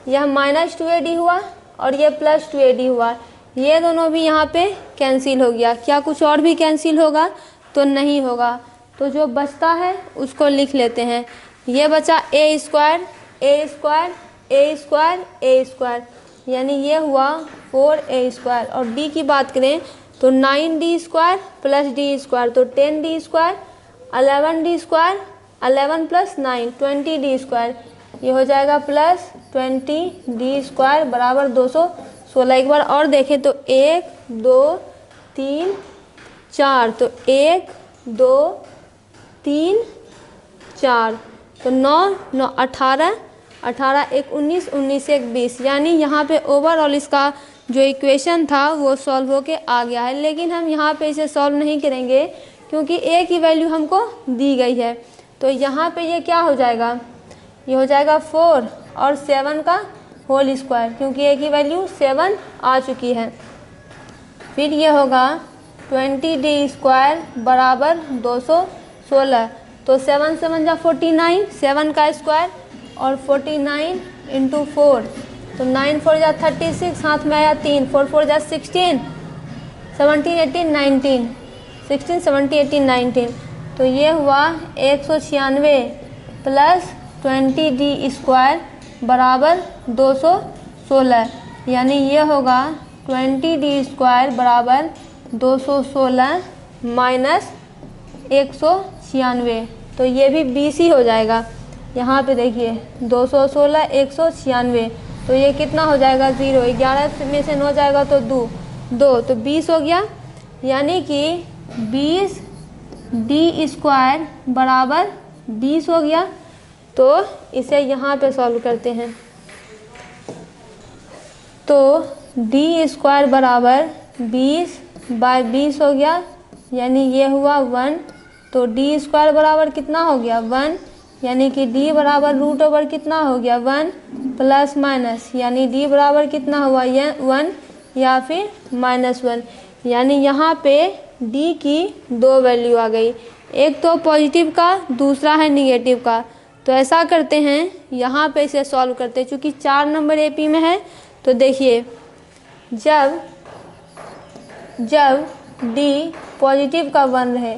यह माइनस 2ad हुआ और ये प्लस 2ad हुआ, ये दोनों भी यहाँ पे कैंसिल हो गया। क्या कुछ और भी कैंसिल होगा? तो नहीं होगा। तो जो बचता है उसको लिख लेते हैं। ये बचा a square a square a square a square, यानी ये हुआ 4a स्क्वायर। और d की बात करें तो 9d square plus d square, तो 10d square 11d square 11 plus 9 20d square, ये हो जाएगा प्लस 20d स्क्वायर बराबर 216। एक बार और देखें तो 1 2 3 4, तो 1 2 3 4, तो 9 9 18 18 1 19 19 1 20, यानी यहाँ पे ओवरऑल इसका जो इक्वेशन था वो सॉल्व होके आ गया है। लेकिन हम यहाँ पे इसे सॉल्व नहीं करेंगे क्योंकि a की वैल्यू हमको दी गई है। तो यहाँ पे ये क्या हो जाएगा? ये हो जाएगा 4 और 7 का होल स्क्वायर, क्योंकि a की वैल्यू 7 आ चुकी है। फिर ये होगा 20d स्क्वायर बराबर 216, तो 7 7 जा 49 7 का स्क्वायर और 49 इंटू 4, तो 9 4 जा 36, हाथ में आया 3 4 4 जा 16 17 18 19 16 17 18 19, तो ये हुआ 196 प्लस 20d स्क्वायर बराबर 216, यानी ये होगा 20d स्क्वायर बराबर 216 माइनस 196, तो ये भी 20 ही हो जाएगा। यहाँ पे देखिए 216 196, तो ये कितना हो जाएगा 0। 11 में से 9 जाएगा तो 2 तो 20 हो गया। यानी कि 20 डी स्क्वायर बराबर 20 हो गया। तो इसे यहाँ पे सॉल्व करते हैं। तो डी स्क्वायर बराबर 20/20 हो गया, यानी ये हुआ 1। तो डी स्क्वायर बराबर कितना हो गया 1, यानी कि डी बराबर रूट ओवर कितना हो गया 1 प्लस माइनस, यानी डी बराबर कितना हुआ 1 या फिर -1। यानी यहाँ पे डी की 2 वैल्यू आ गई, एक तो पॉजिटिव का, दूसरा है निगेटिव का। तो ऐसा करते हैं, यहाँ पे इसे सॉल्व करते हैं। चूँकि 4 नंबर एपी में है तो देखिए जब डी पॉजिटिव का 1 रहे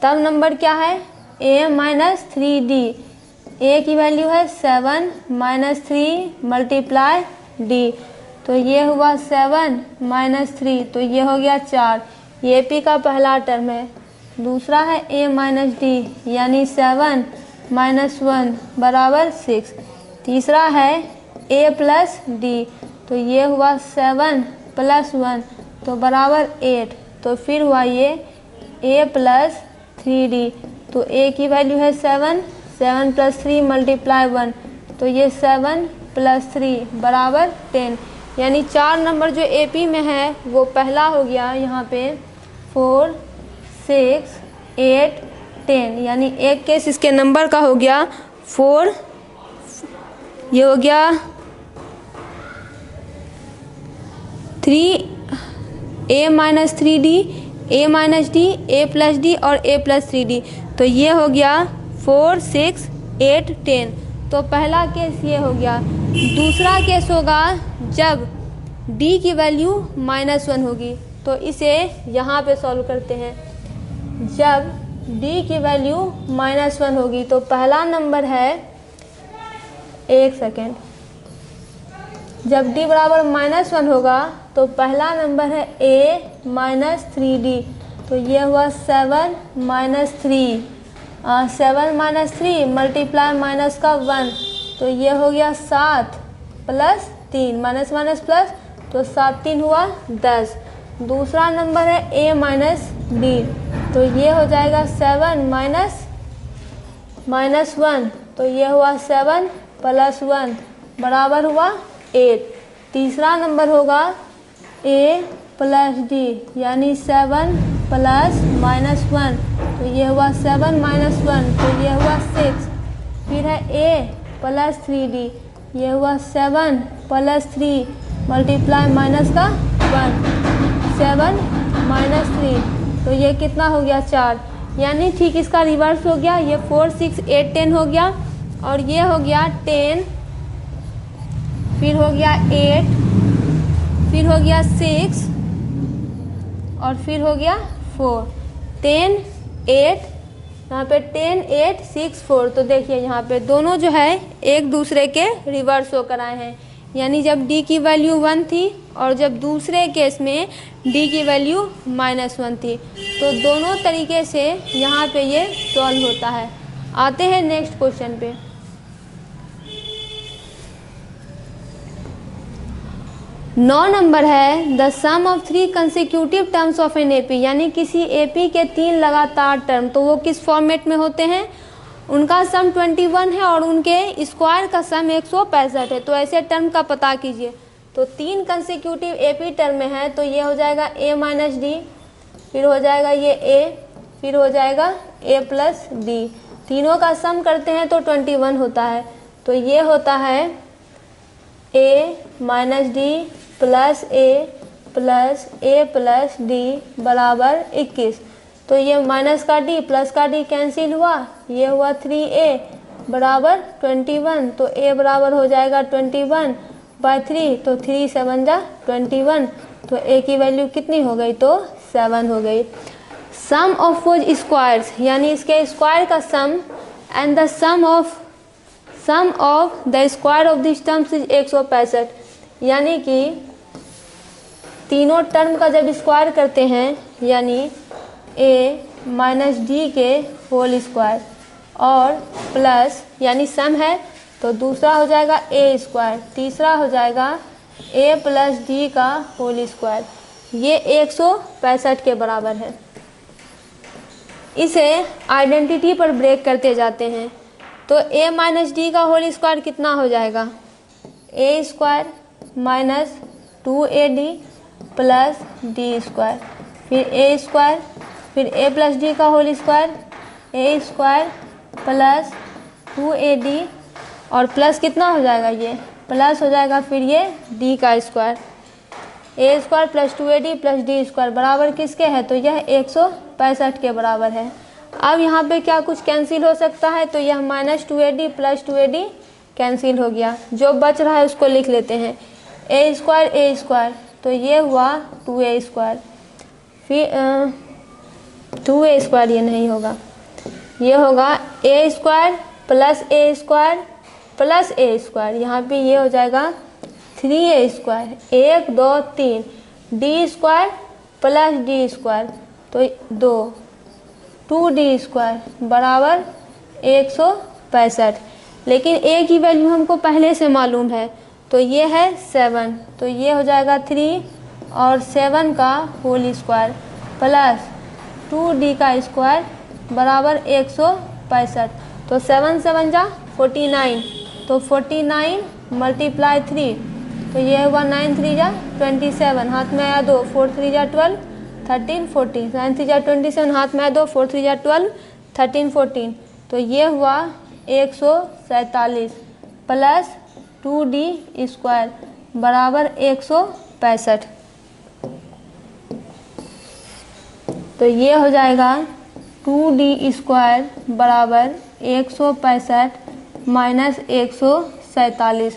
तब नंबर क्या है a-3d। a की वैल्यू है 7 - 3 मल्टीप्लाई d, तो ये हुआ 7 - 3, तो ये हो गया 4। ये p का पहला टर्म है। दूसरा है a - d, यानी 7 - 1 बराबर 6। तीसरा है a + d, तो ये हुआ 7 + 1 तो बराबर 8। तो फिर हुआ ये a + 3d, तो a की वैल्यू है 7 + 3 मल्टीप्लाई 1, तो ये 7 + 3 बराबर 10। यानी 4 नंबर जो एपी में है वो पहला हो गया यहाँ पे 4 6 8 10, यानी एक केस इसके नंबर का हो गया 4, ये हो गया 3 a - 3d, a - d, a + d और a + 3d, तो ये हो गया 4 6 8 10। तो पहला केस ये हो गया। दूसरा केस होगा जब d की वैल्यू -1 होगी, तो इसे यहाँ पे सॉल्व करते हैं। जब d की वैल्यू -1 होगी तो पहला नंबर है, एक सेकेंड, जब d बराबर -1 होगा तो पहला नंबर है a - 3d, तो ये हुआ 7 - 3 7 - 3 मल्टीप्लाई माइनस का 1, तो ये हो गया 7 + 3 माइनस माइनस प्लस, तो 7 3 हुआ 10। दूसरा नंबर है a - d, तो ये हो जाएगा 7 - 1, तो ये हुआ 7 + 1 बराबर हुआ 8। तीसरा नंबर होगा a + d, यानी 7 + -1, तो ये हुआ 7 - 1, तो ये हुआ 6। फिर है a + 3d, ये हुआ 7 + 3 मल्टीप्लाई माइनस का 1, 7 - 3, तो ये कितना हो गया 4। यानी ठीक इसका रिवर्स हो गया, ये 4 6 8 10 हो गया, और ये हो गया 10, फिर हो गया 8, फिर हो गया 6 और फिर हो गया 4। 10 8, यहाँ पे 10 8 6 4, तो देखिए यहाँ पे दोनों जो है एक दूसरे के रिवर्स होकर आए हैं। यानी जब d की वैल्यू 1 थी और जब दूसरे केस में d की वैल्यू -1 थी, तो दोनों तरीके से यहाँ पे ये सॉल्व होता है। आते हैं नेक्स्ट क्वेश्चन पे। 9 नंबर है the sum of 3 consecutive terms of an AP, यानी किसी एपी के 3 लगातार टर्म, तो वो किस फॉर्मेट में होते हैं। उनका सम 21 है और उनके स्क्वायर का सम 165 है। तो ऐसे टर्म का पता कीजिए। तो 3 कंसेक्यूटिव एपी टर्म में है, तो ये हो जाएगा a - d, फिर हो जाएगा ये a, फिर हो जाएगा a + d। तीनों का सम करते हैं तो 21 होता है। तो ये होता है a - d + a + d बराबर 21। तो ये माइनस का d प्लस का d कैंसिल हुआ, ये हुआ 3a बराबर 21। तो a बराबर हो जाएगा 21/3, तो 3 7 जा 21, तो a की वैल्यू कितनी हो गई, तो 7 हो गई। सम ऑफ फोर स्क्वायर्स, यानी इसके स्क्वायर का sum, and the sum of the square of this terms is 165, यानी कि तीनों टर्म का जब स्क्वायर करते हैं, यानी a - d के होल स्क्वायर और प्लस यानी सम है तो दूसरा हो जाएगा ए स्क्वायर, तीसरा हो जाएगा ए प्लस डी का होल स्क्वायर। ये 165 के बराबर है। इसे आइडेंटिटी पर ब्रेक करते जाते हैं तो ए माइनस डी का होल स्क्वायर कितना हो जाएगा, ए square minus 2ad plus D square, फिर ए स्क्वायर, फिर ए प्लस डी का होल स्क्वायर, ए स्क्वायर प्लस 2ad और प्लस कितना हो जाएगा, ये प्लस हो जाएगा फिर ये डी का स्क्वायर, ए square plus 2ad plus D square बराबर किसके है, तो यह 165 के बराबर है। अब यहाँ पे क्या कुछ कैंसिल हो सकता है, तो यह minus 2ad plus 2ad cancel हो गया। जो बच रहा है उसको लिख लेते हैं, ए स्क्वायर तो ये हुआ 2a स्क्वायर, फिर 2a स्क्वायर ये नहीं होगा, ये होगा ए स्क्वायर प्लस ए स्क्वायर प्लस ए स्क्वायर, यहाँ पे ये हो जाएगा 3a square, 1 2 3 D square plus D square तो 2d स्क्वायर बराबर 165। लेकिन a की वैल्यू हमको पहले से मालूम है तो ये है 7, तो ये हो जाएगा 3 और 7 का होल स्क्वायर प्लस 2d का स्क्वायर बराबर 165। तो 7 7 जा 49, तो 49 मल्टीप्लाई 3 तो ये हुआ 9 3 जा 27, हाथ में आया 2, 4 3 जा 12 13 14, 9 3 जा 27, हाथ में आया 2, 4 3 जा 12 13 14, तो ये हुआ 147 प्लस 2d स्क्वायर बराबर 165। तो ये हो जाएगा 2d स्क्वायर बराबर 165 माइनस 147,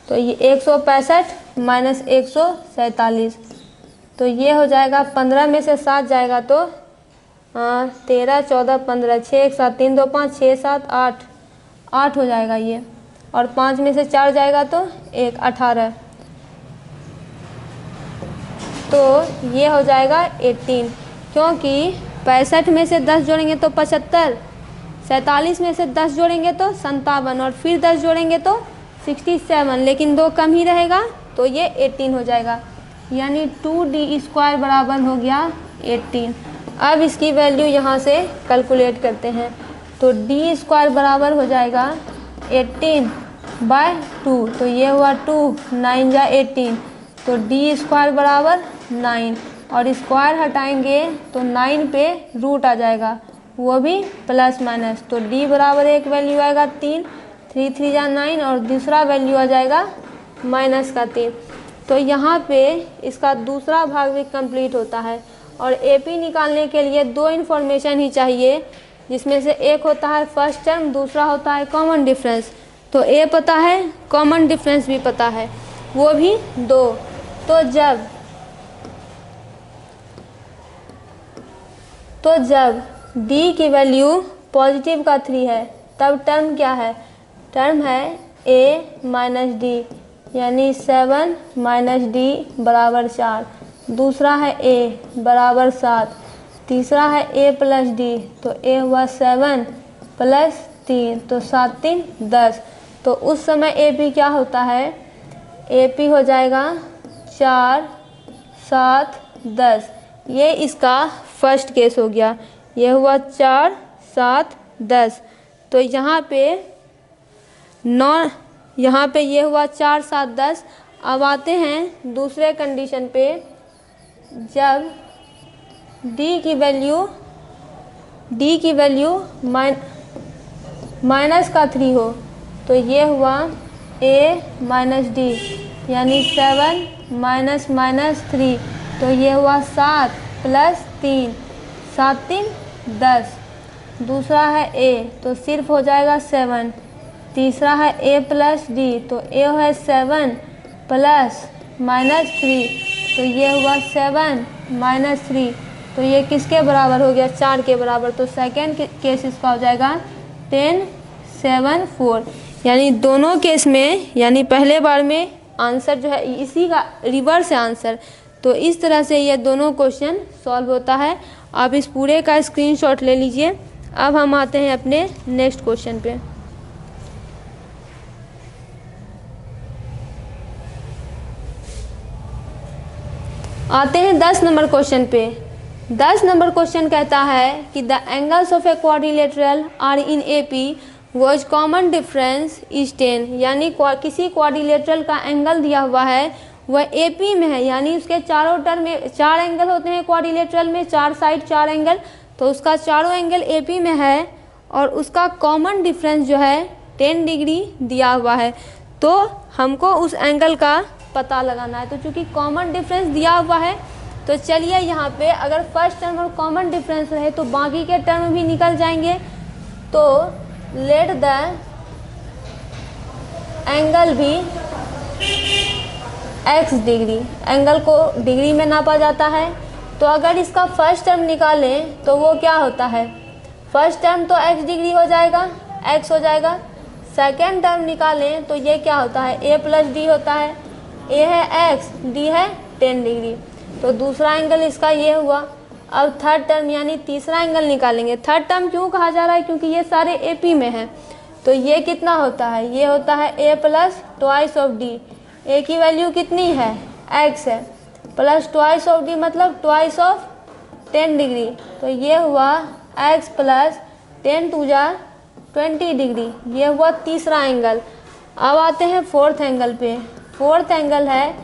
तो ये 165 माइनस 147 तो ये हो जाएगा 15 में से 7 जाएगा तो 13 14 15 6 1 7 3 2 5 6 7 8 हो जाएगा ये, और 5 में से 4 जाएगा तो 1 18, तो ये हो जाएगा 18, क्योंकि 65 में से 10 जोड़ेंगे तो 75, 47 में से 10 जोड़ेंगे तो 57 और फिर 10 जोड़ेंगे तो 67, लेकिन 2 कम ही रहेगा तो ये 18 हो जाएगा, यानी 2d स्क्वायर बराबर हो गया 18। अब इसकी वैल्यू यहाँ से कैलकुलेट करते हैं तो d स्क्वायर बराबर हो जाएगा 18/2, तो ये हुआ 2 9 जा 18, तो d स्क्वायर बराबर 9 और स्क्वायर हटाएंगे तो 9 पे रूट आ जाएगा, वो भी प्लस माइनस, तो d बराबर एक वैल्यू आएगा 3 3 3 जा 9 और दूसरा वैल्यू आ जाएगा माइनस का 3। तो यहाँ पे इसका दूसरा भाग भी कंप्लीट होता है और AP निकालने के लिए 2 इन्फॉर्मेशन ही चाहिए, जिसमें से एक होता है फर्स्ट टर्म, दूसरा होता है कॉमन डिफरेंस। तो A पता है, कॉमन डिफरेंस भी पता है, वो भी 2। तो जब D की वैल्यू पॉजिटिव का 3 है तब टर्म क्या है, टर्म है A माइनस डी, यानी 7 माइनस डी बराबर 4, दूसरा है A बराबर 7, तीसरा है A प्लस डी, तो A हुआ 7 प्लस 3 तो 7 3 10, तो उस समय AP क्या होता है, AP हो जाएगा 4 7 10, ये इसका फर्स्ट केस हो गया, ये हुआ 4 7 10, तो यहाँ पे ये हुआ 4 7 10। अब आते हैं दूसरे कंडीशन पे, जब D की वैल्यू माइनस का 3 हो, तो ये हुआ A माइनस डी, यानी 7 माइनस माइनस 3, तो ये हुआ 7 प्लस 3 7 3 10, दूसरा है A तो सिर्फ हो जाएगा 7, तीसरा है A प्लस डी, तो A है 7 प्लस माइनस 3, तो ये हुआ 7 माइनस 3, तो ये किसके बराबर हो गया, 4 के बराबर। तो सेकेंड केस इसका हो जाएगा 10 7 4, यानी दोनों केस में, यानी पहले बार में आंसर जो है इसी का रिवर्स है आंसर। तो इस तरह से ये दोनों क्वेश्चन सॉल्व होता है। आप इस पूरे का स्क्रीनशॉट ले लीजिए, अब हम आते हैं अपने नेक्स्ट क्वेश्चन पे। आते हैं 10 नंबर क्वेश्चन पे। 10 नंबर क्वेश्चन कहता है कि the angles of a quadrilateral are in AP whose common difference is 10, यानी किसी क्वाड्रिलेटरल का एंगल दिया हुआ है वह एपी में है, यानी उसके चारों टर्म में 4 एंगल होते हैं क्वाड्रिलेटरल में, 4 साइड 4 एंगल, तो उसका चारों एंगल एपी में है और उसका कॉमन डिफरेंस जो है 10 डिग्री दिया हुआ है। तो हमको उस एंगल का पता लगाना है। तो चूँकि कॉमन डिफरेंस दिया हुआ है तो चलिए यहाँ पे अगर फर्स्ट टर्म और कॉमन डिफरेंस रहे तो बाकी के टर्म भी निकल जाएंगे। तो लेट द एंगल भी x डिग्री, एंगल को डिग्री में नापा जाता है। तो अगर इसका फर्स्ट टर्म निकालें तो वो क्या होता है, फर्स्ट टर्म तो x डिग्री हो जाएगा, x हो जाएगा। सेकेंड टर्म निकालें तो ये क्या होता है, a प्लस डी होता है, a है x, d है 10 डिग्री। तो दूसरा एंगल इसका ये हुआ। अब थर्ड टर्म यानी तीसरा एंगल निकालेंगे। थर्ड टर्म क्यों कहा जा रहा है, क्योंकि ये सारे AP में हैं। तो ये कितना होता है, ये होता है a plus twice of D, a की वैल्यू कितनी है x है, प्लस ट्वाइस ऑफ डी मतलब ट्वाइस ऑफ 10 डिग्री। तो ये हुआ x प्लस 10 टू जा 20 डिग्री, ये हुआ तीसरा एंगल। अब आते हैं फोर्थ एंगल पे। फोर्थ एंगल है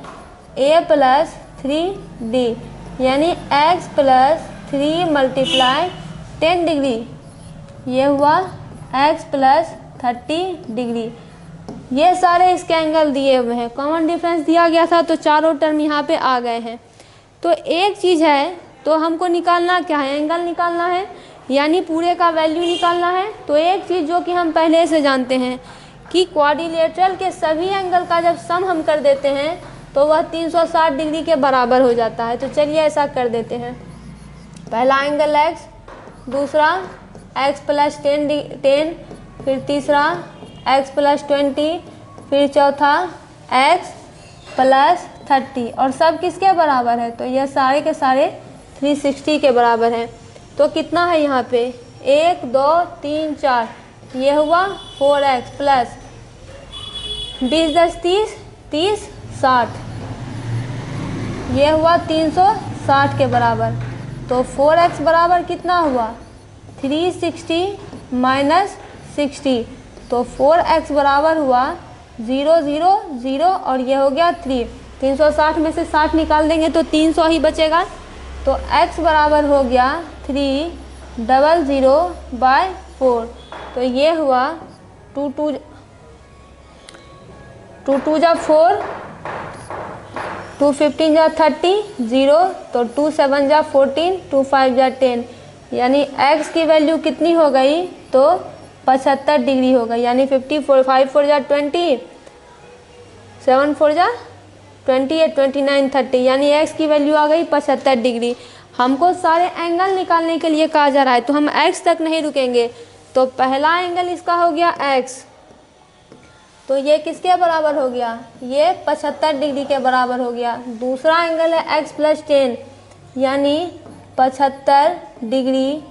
a प्लस 3d, यानी x प्लस 3 मल्टीप्लाई 10 डिग्री, ये हुआ x प्लस 30 डिग्री। ये सारे इसके एंगल दिए हुए हैं, कॉमन डिफरेंस दिया गया था तो चारों टर्म यहाँ पे आ गए हैं। तो एक चीज़ है, तो हमको निकालना क्या है, एंगल निकालना है, यानी पूरे का वैल्यू निकालना है। तो एक चीज़ जो कि हम पहले से जानते हैं कि क्वाड्रिलेटरल के सभी एंगल का जब सम हम कर देते हैं तो वह 360 डिग्री के बराबर हो जाता है। तो चलिए ऐसा कर देते हैं। पहला एंगल x, दूसरा x प्लस 10, फिर तीसरा x प्लस 20, फिर चौथा x प्लस 30, और सब किसके बराबर है, तो यह सारे के सारे 360 के बराबर हैं। तो कितना है यहाँ पे 1 2 3 4, ये हुआ 4x प्लस 20 10 30 30 60, ये हुआ 360 के बराबर। तो 4x बराबर कितना हुआ 360 माइनस 60, तो 4x बराबर हुआ 0 0 0 और ये हो गया 3। 360 में से 60 निकाल देंगे तो 300 ही बचेगा। तो x बराबर हो गया 300/4। तो ये हुआ 2 2 जा 4, 2 15 जा 30, 0, तो 2 7 जा 14, 2 5 जा 10, यानी x की वैल्यू कितनी हो गई, तो 75 डिग्री हो गई, यानी 54 5 4 जा 20, 7 4 जा 28 29 30, यानी x की वैल्यू आ गई 75 डिग्री। हमको सारे एंगल निकालने के लिए कहा जा रहा है तो हम x तक नहीं रुकेंगे। तो पहला एंगल इसका हो गया x, तो ये किसके बराबर हो गया, ये 75 डिग्री के बराबर हो गया। दूसरा एंगल है x प्लस 10, यानी 75 डिग्री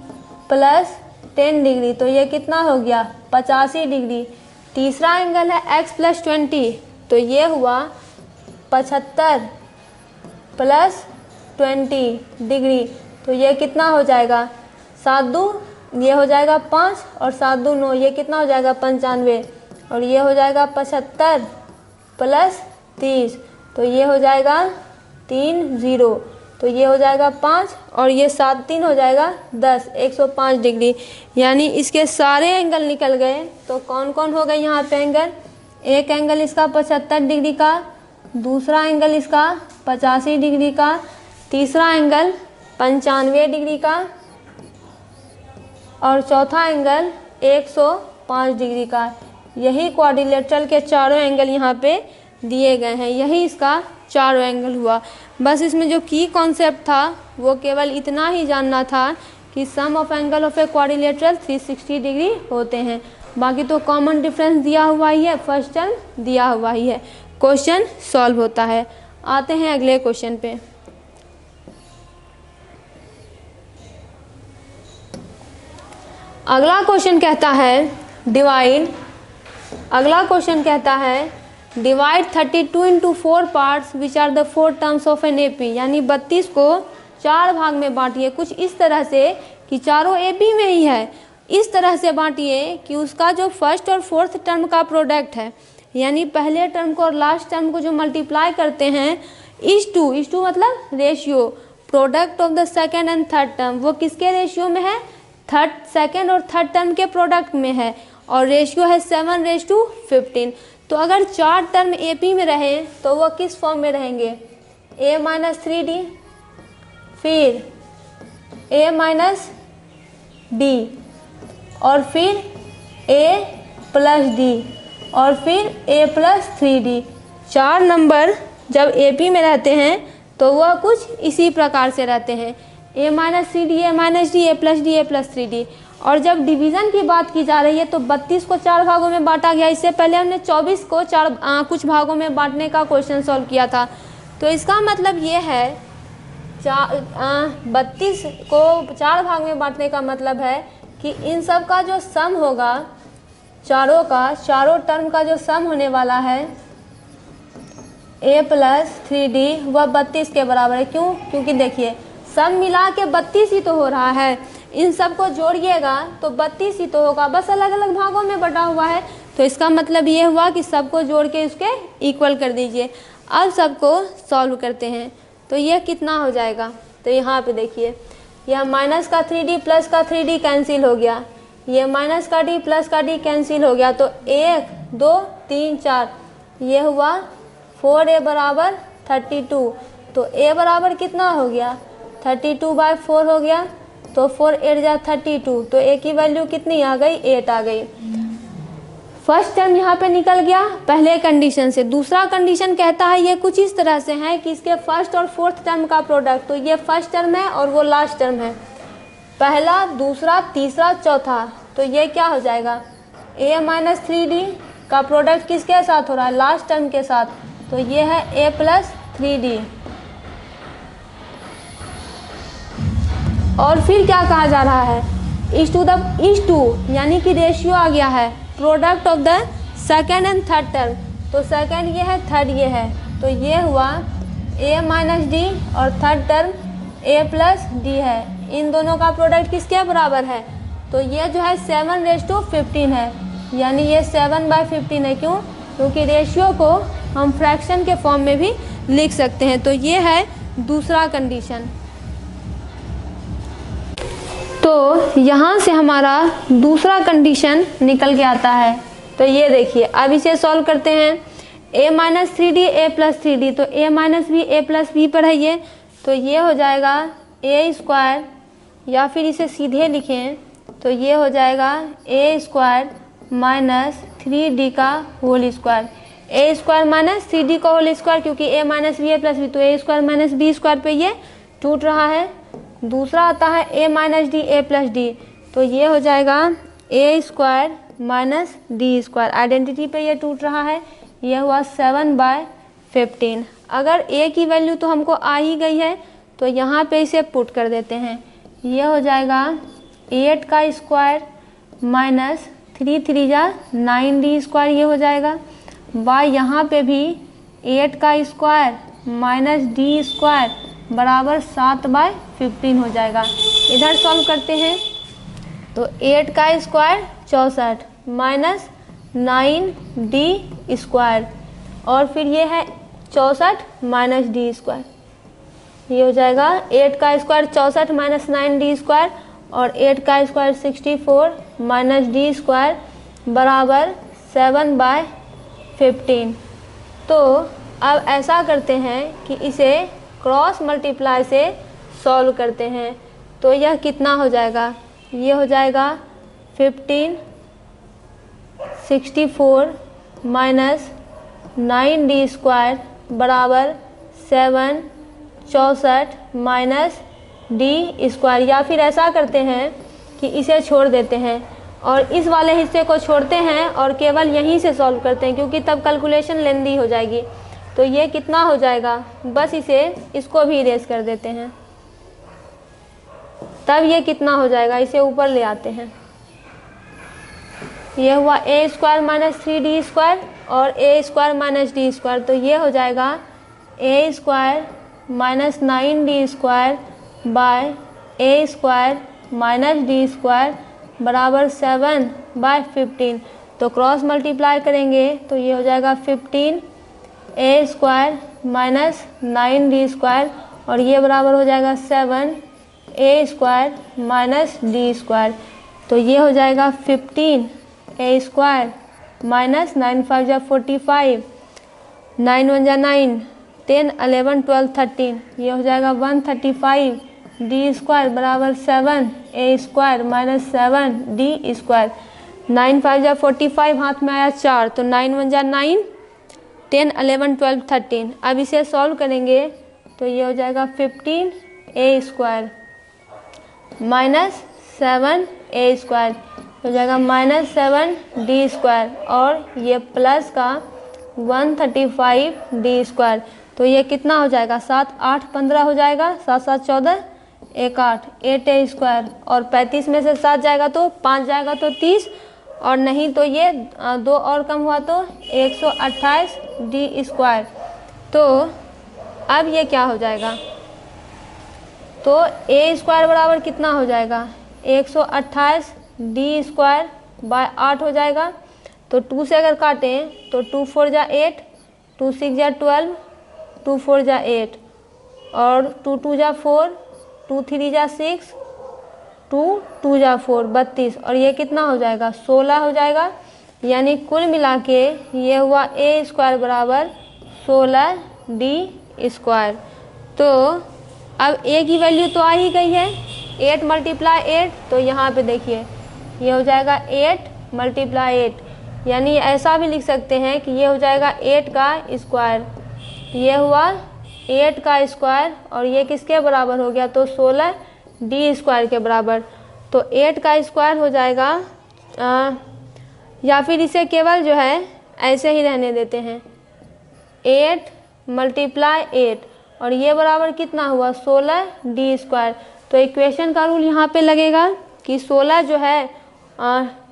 प्लस 10 डिग्री, तो ये कितना हो गया 85 डिग्री। तीसरा एंगल है x प्लस 20, तो ये हुआ 75 प्लस 20 डिग्री, तो ये कितना हो जाएगा 7 2, ये हो जाएगा 5 और 7 2 9, ये कितना हो जाएगा 95, और ये हो जाएगा 75 प्लस 30, तो ये हो जाएगा 3 0, तो ये हो जाएगा 5 और ये 7 3 हो जाएगा 10, 105 डिग्री। यानी इसके सारे एंगल निकल गए। तो कौन कौन हो गए यहाँ पे एंगल, एक एंगल इसका 75 डिग्री का, दूसरा एंगल इसका 85 डिग्री का, तीसरा एंगल 95 डिग्री का, और चौथा एंगल 105 डिग्री का। यही क्वाड्रिलेटरल के चारों एंगल यहाँ पे दिए गए हैं, यही इसका चारों एंगल हुआ। बस इसमें जो की कॉन्सेप्ट था वो केवल इतना ही जानना था कि sum of angle of a quadrilateral 360 degree होते हैं। बाकी तो कॉमन डिफरेंस दिया हुआ ही है, फर्स्ट टर्म दिया हुआ ही है, क्वेश्चन सॉल्व होता है। आते हैं अगले क्वेश्चन पे। अगला क्वेश्चन कहता है divide 32 into 4 parts which are the 4 terms of an AP, यानी 32 को 4 भाग में बांटिए कुछ इस तरह से कि चारों एपी में ही है। इस तरह से बांटिए कि उसका जो फर्स्ट और फोर्थ टर्म का प्रोडक्ट है, यानी पहले टर्म को और लास्ट टर्म को जो मल्टीप्लाई करते हैं इस टू मतलब ratio, product of the second and third term वो किसके रेशियो में है, सेकेंड और थर्ड टर्म के प्रोडक्ट में है, और रेशियो है 7:15। तो अगर 4 टर्म एपी में रहे तो वो किस फॉर्म में रहेंगे, a माइनस 3d, फिर a माइनस d, और फिर a प्लस d, और फिर a प्लस 3d। 4 नंबर जब एपी में रहते हैं तो वह कुछ इसी प्रकार से रहते हैं, a minus 3d, a minus d, a plus d, a plus 3d। और जब डिवीज़न की बात की जा रही है तो 32 को 4 भागों में बांटा गया। इससे पहले हमने 24 को कुछ भागों में बांटने का क्वेश्चन सॉल्व किया था। तो इसका मतलब ये है 32 को 4 भाग में बांटने का मतलब है कि इन सब का जो सम होगा, चारों टर्म का जो सम होने वाला है a प्लस 3d वह 32 के बराबर है। क्यों? क्योंकि देखिए सम मिला के 32 ही तो हो रहा है, इन सब को जोड़िएगा तो 32 ही तो होगा, बस अलग अलग भागों में बटा हुआ है। तो इसका मतलब ये हुआ कि सबको जोड़ के उसके इक्वल कर दीजिए। अब सबको सॉल्व करते हैं तो यह कितना हो जाएगा, तो यहाँ पे देखिए यह माइनस का 3d प्लस का 3d कैंसिल हो गया, ये माइनस का d प्लस का d कैंसिल हो गया, तो 1 2 3 4 ये हुआ 4a बराबर 32। तो a बराबर कितना हो गया, 32/4 हो गया, तो 4 8 जा 32, तो a की वैल्यू कितनी आ गई, 8 आ गई। फर्स्ट टर्म यहाँ पे निकल गया पहले कंडीशन से। दूसरा कंडीशन कहता है ये कुछ इस तरह से है कि इसके फर्स्ट और फोर्थ टर्म का प्रोडक्ट, तो ये फर्स्ट टर्म है और वो लास्ट टर्म है, पहला दूसरा तीसरा चौथा, तो ये क्या हो जाएगा, a माइनस 3d का प्रोडक्ट किसके साथ हो रहा है, लास्ट टर्म के साथ, तो ये है a प्लस 3d। और फिर क्या कहा जा रहा है, इस टू यानी कि रेशियो आ गया है product of the second and third term, तो सेकेंड ये है थर्ड ये है, तो ये हुआ a माइनस डी और third term a plus d है। इन दोनों का प्रोडक्ट किसके बराबर है, तो ये जो है 7:15 है, यानी ये 7/15 है। क्यों? क्योंकि रेशियो को हम फ्रैक्शन के फॉर्म में भी लिख सकते हैं। तो ये है दूसरा कंडीशन। तो यहाँ से हमारा दूसरा कंडीशन निकल के आता है। तो ये देखिए अब इसे सॉल्व करते हैं, a minus 3d a plus 3d, तो a minus b a plus b पर है ये, तो ये हो जाएगा a स्क्वायर, या फिर इसे सीधे लिखें तो ये हो जाएगा a स्क्वायर माइनस 3d का whole square, a square minus 3d का होल स्क्वायर, क्योंकि a minus b a plus b, तो a square minus b square पे ये टूट रहा है। दूसरा आता है a minus d a plus d, तो ये हो जाएगा a square minus D square, identity पे ये टूट रहा है, ये हुआ 7/15। अगर a की वैल्यू तो हमको आ ही गई है तो यहाँ पे इसे पुट कर देते हैं, ये हो जाएगा 8 का स्क्वायर माइनस 3 3 जा 9d स्क्वायर, ये हो जाएगा y यहाँ पे भी 8 का स्क्वायर माइनस डी स्क्वायर बराबर 7/15 हो जाएगा। इधर सॉल्व करते हैं तो 8 का स्क्वायर 64 माइनस 9d स्क्वायर, और फिर ये है 64 माइनस डी स्क्वायर, ये हो जाएगा 8 का स्क्वायर 64 माइनस 9d स्क्वायर, और 8 का स्क्वायर 64 माइनस डी स्क्वायर बराबर 7/15। तो अब ऐसा करते हैं कि इसे क्रॉस मल्टीप्लाई से सॉल्व करते हैं, तो यह कितना हो जाएगा, ये हो जाएगा 15 64 माइनस 9d स्क्वायर बराबर 7 64 माइनस डी स्क्वायर, या फिर ऐसा करते हैं कि इसे छोड़ देते हैं और इस वाले हिस्से को छोड़ते हैं और केवल यहीं से सॉल्व करते हैं, क्योंकि तब कैलकुलेशन लेंदी हो जाएगी। तो ये कितना हो जाएगा, बस इसको भी इरेज कर देते हैं, तब ये कितना हो जाएगा, इसे ऊपर ले आते हैं ये हुआ A square minus 3d square और A square minus D square, तो ये हो जाएगा ए square minus 9d square by A square minus D square बराबर 7/15। तो क्रॉस मल्टीप्लाई करेंगे तो ये हो जाएगा 15 ए स्क्वायर माइनस 9d स्क्वायर और ये बराबर हो जाएगा 7 ए स्क्वायर माइनस डी स्क्वायर। तो ये हो जाएगा 15 ए स्क्वायर माइनस 9 5 जा 45, 9 1 जा 9, 10 11 12 13, ये हो जाएगा 135 डी स्क्वायर बराबर 7 ए स्क्वायर माइनस 7 डी स्क्वायर। 9 5 जा 45, हाथ में आया 4, तो 9 1 जा 9, 10 11 12 13। अब इसे सॉल्व करेंगे तो ये हो जाएगा 15 ए स्क्वायर माइनस 7 ए स्क्वायर हो जाएगा माइनस 7 डी स्क्वायर और ये प्लस का 135 डी स्क्वायर। तो ये कितना हो जाएगा 7 8 15 हो जाएगा, 7 7 14 1 8, 8 ए स्क्वायर और 35 में से 7 जाएगा तो 5 जाएगा तो 30 और नहीं तो ये 2 और कम हुआ तो 128 डी स्क्वायर। तो अब ये क्या हो जाएगा, तो ए स्क्वायर बराबर कितना हो जाएगा 128 डी स्क्वायर बाय 8 हो जाएगा। तो 2 से अगर काटें तो 2 4 जा 8, 2 6 जा 12, 2 4 जा 8 और 2 2 जा 4, 2 3 जा 6, 2 2 जा 4 32 और ये कितना हो जाएगा 16 हो जाएगा। यानी कुल मिला के ये हुआ ए स्क्वायर बराबर 16 डी स्क्वायर। तो अब ए की वैल्यू तो आ ही गई है, 8 × 8, तो यहाँ पे देखिए ये हो जाएगा 8 × 8, यानी ऐसा भी लिख सकते हैं कि ये हो जाएगा 8 का स्क्वायर, ये हुआ 8 का स्क्वायर और ये किसके बराबर हो गया तो 16 डी स्क्वायर के बराबर। तो 8 का स्क्वायर हो जाएगा या फिर इसे केवल जो है ऐसे ही रहने देते हैं 8 × 8 और ये बराबर कितना हुआ 16 डी स्क्वायर। तो इक्वेशन का रूल यहाँ पे लगेगा कि 16 जो है